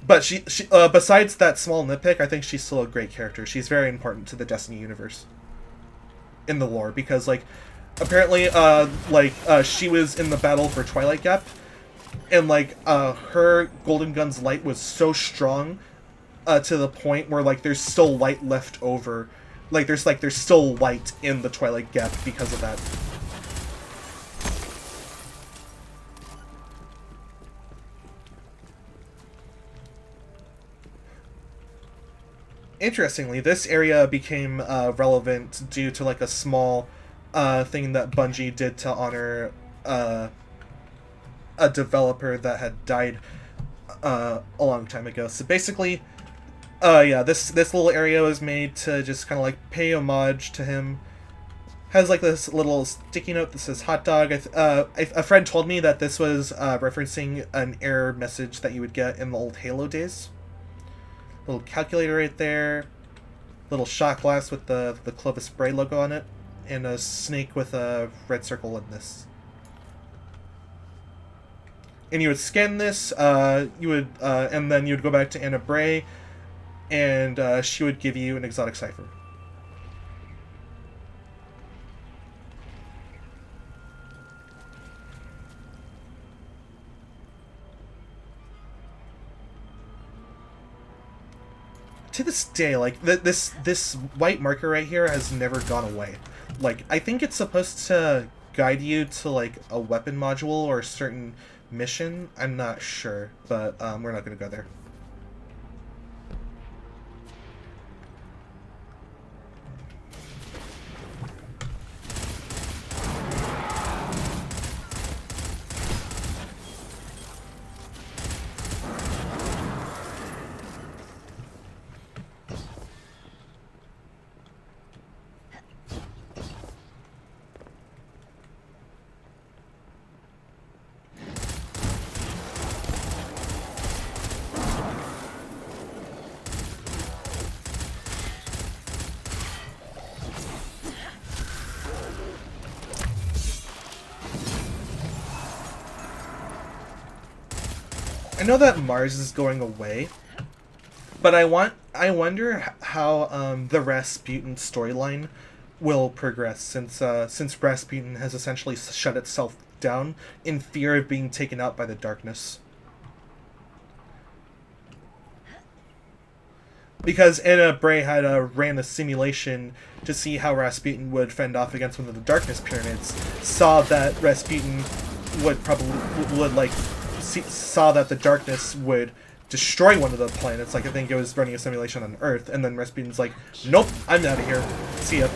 But she besides that small nitpick, I think she's still a great character. She's very important to the Destiny universe in the lore, because, like, apparently, she was in the battle for Twilight Gap, and, like, her Golden Gun's light was so strong, to the point where, like, there's still light left over. Like, there's still light in the Twilight Gap because of that. Interestingly, this area became relevant due to, like, a small thing that Bungie did to honor a developer that had died a long time ago. So basically, yeah, this little area was made to just kind of, like, pay homage to him. Has, like, this little sticky note that says hot dog. A friend told me that this was referencing an error message that you would get in the old Halo days. Little calculator right there. Little shot glass with the Clovis Bray logo on it. And a snake with a red circle in this. And you would scan this, and then you would go back to Anna Bray, and she would give you an exotic cipher. To this day, like, this white marker right here has never gone away. Like, I think it's supposed to guide you to, like, a weapon module or a certain mission. I'm not sure, but we're not going to go there. I know that Mars is going away, but I wonder how the Rasputin storyline will progress, since Rasputin has essentially shut itself down in fear of being taken out by the darkness. Because Anna Bray had ran a simulation to see how Rasputin would fend off against one of the Darkness Pyramids, saw that Rasputin saw that the darkness would destroy one of the planets. Like, I think it was running a simulation on Earth, and then Rasputin's like, nope, I'm out of here. See ya.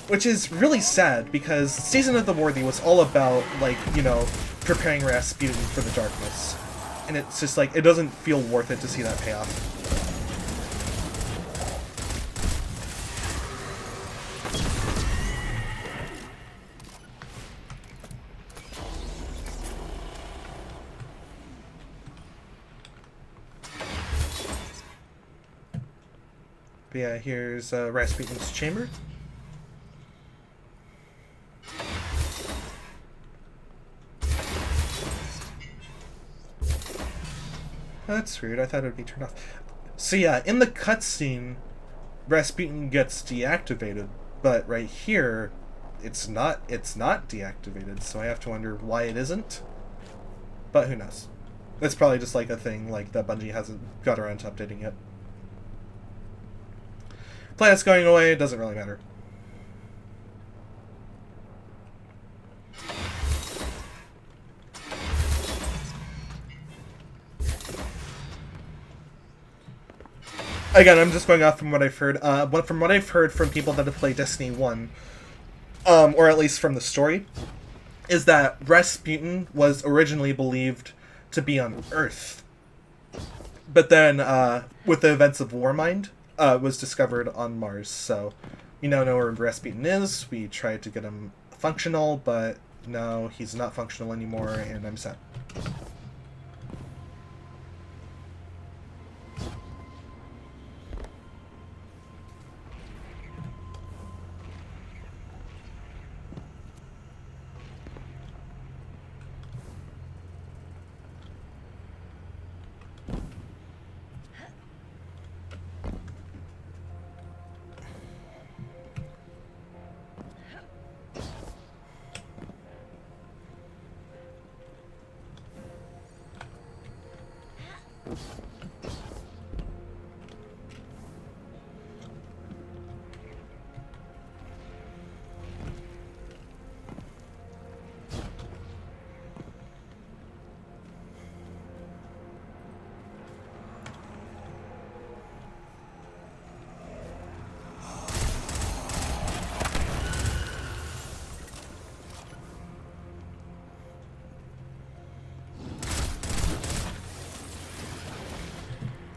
Which is really sad, because Season of the Worthy was all about, like, you know, preparing Rasputin for the darkness. And it's just like, it doesn't feel worth it to see that payoff. But yeah, here's Rasputin's chamber. That's weird. I thought it would be turned off. So yeah, in the cutscene, Rasputin gets deactivated, but right here, it's not deactivated. So I have to wonder why it isn't. But who knows? It's probably just like a thing like that Bungie hasn't got around to updating yet. Planet's going away, it doesn't really matter. again, I'm just going off from what I've heard. But from what I've heard from people that have played Destiny 1, or at least from the story, is that Rasputin was originally believed to be on Earth. But then, with the events of Warmind, was discovered on Mars. So, we now know where Rasputin is. We tried to get him functional, but no, he's not functional anymore, and I'm sad.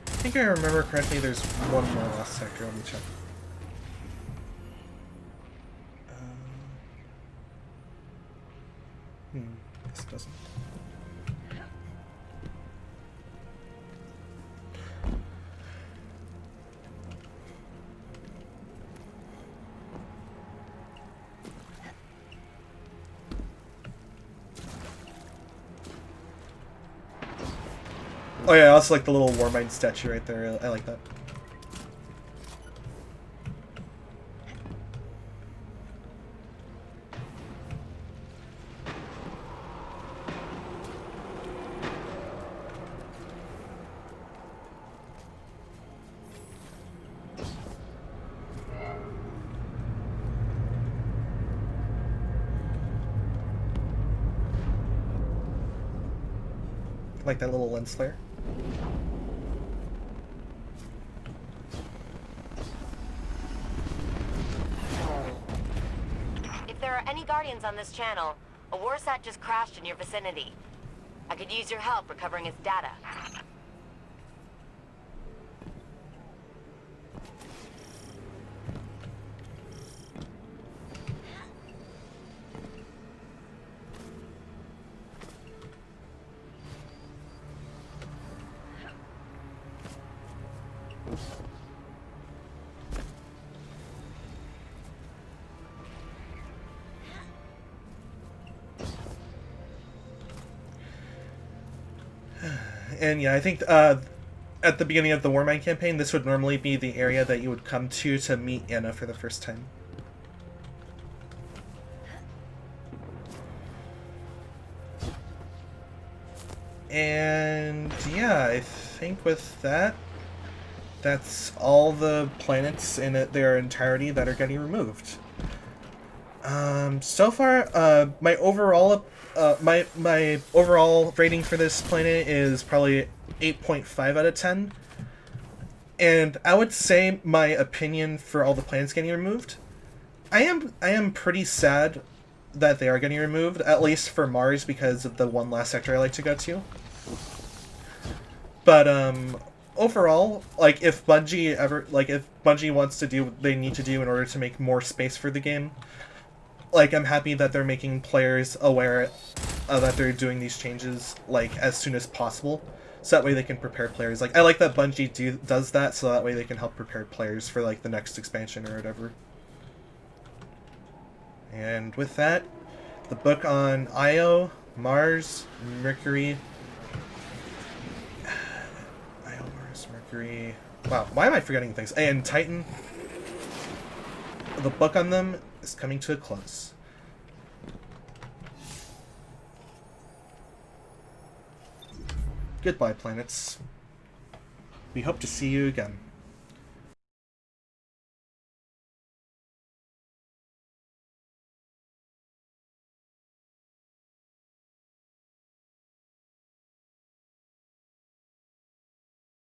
I think I remember correctly, there's one more last sector. Let me check. This doesn't. Oh yeah, I also like the little Warmind statue right there. I like that. Like that little lens flare. If there are any Guardians on this channel, a warsat just crashed in your vicinity. I could use your help recovering its data. And yeah, I think at the beginning of the Warmind campaign, this would normally be the area that you would come to meet Anna for the first time. And yeah, I think with that, that's all the planets in their entirety that are getting removed. So far, my overall my overall rating for this planet is probably 8.5 out of 10. And I would say my opinion for all the planets getting removed, I am pretty sad that they are getting removed, at least for Mars, because of the one last sector I like to go to. But overall, like if Bungie wants to do what they need to do in order to make more space for the game, like I'm happy that they're making players aware that they're doing these changes like as soon as possible, so that way they can prepare players. Like I like that Bungie does that, so that way they can help prepare players for like the next expansion or whatever. And with that, the book on Io, Mars, Mercury. Io, Mars, Mercury. Wow, why am I forgetting things? And Titan. The book on them is coming to a close. Goodbye, planets. We hope to see you again.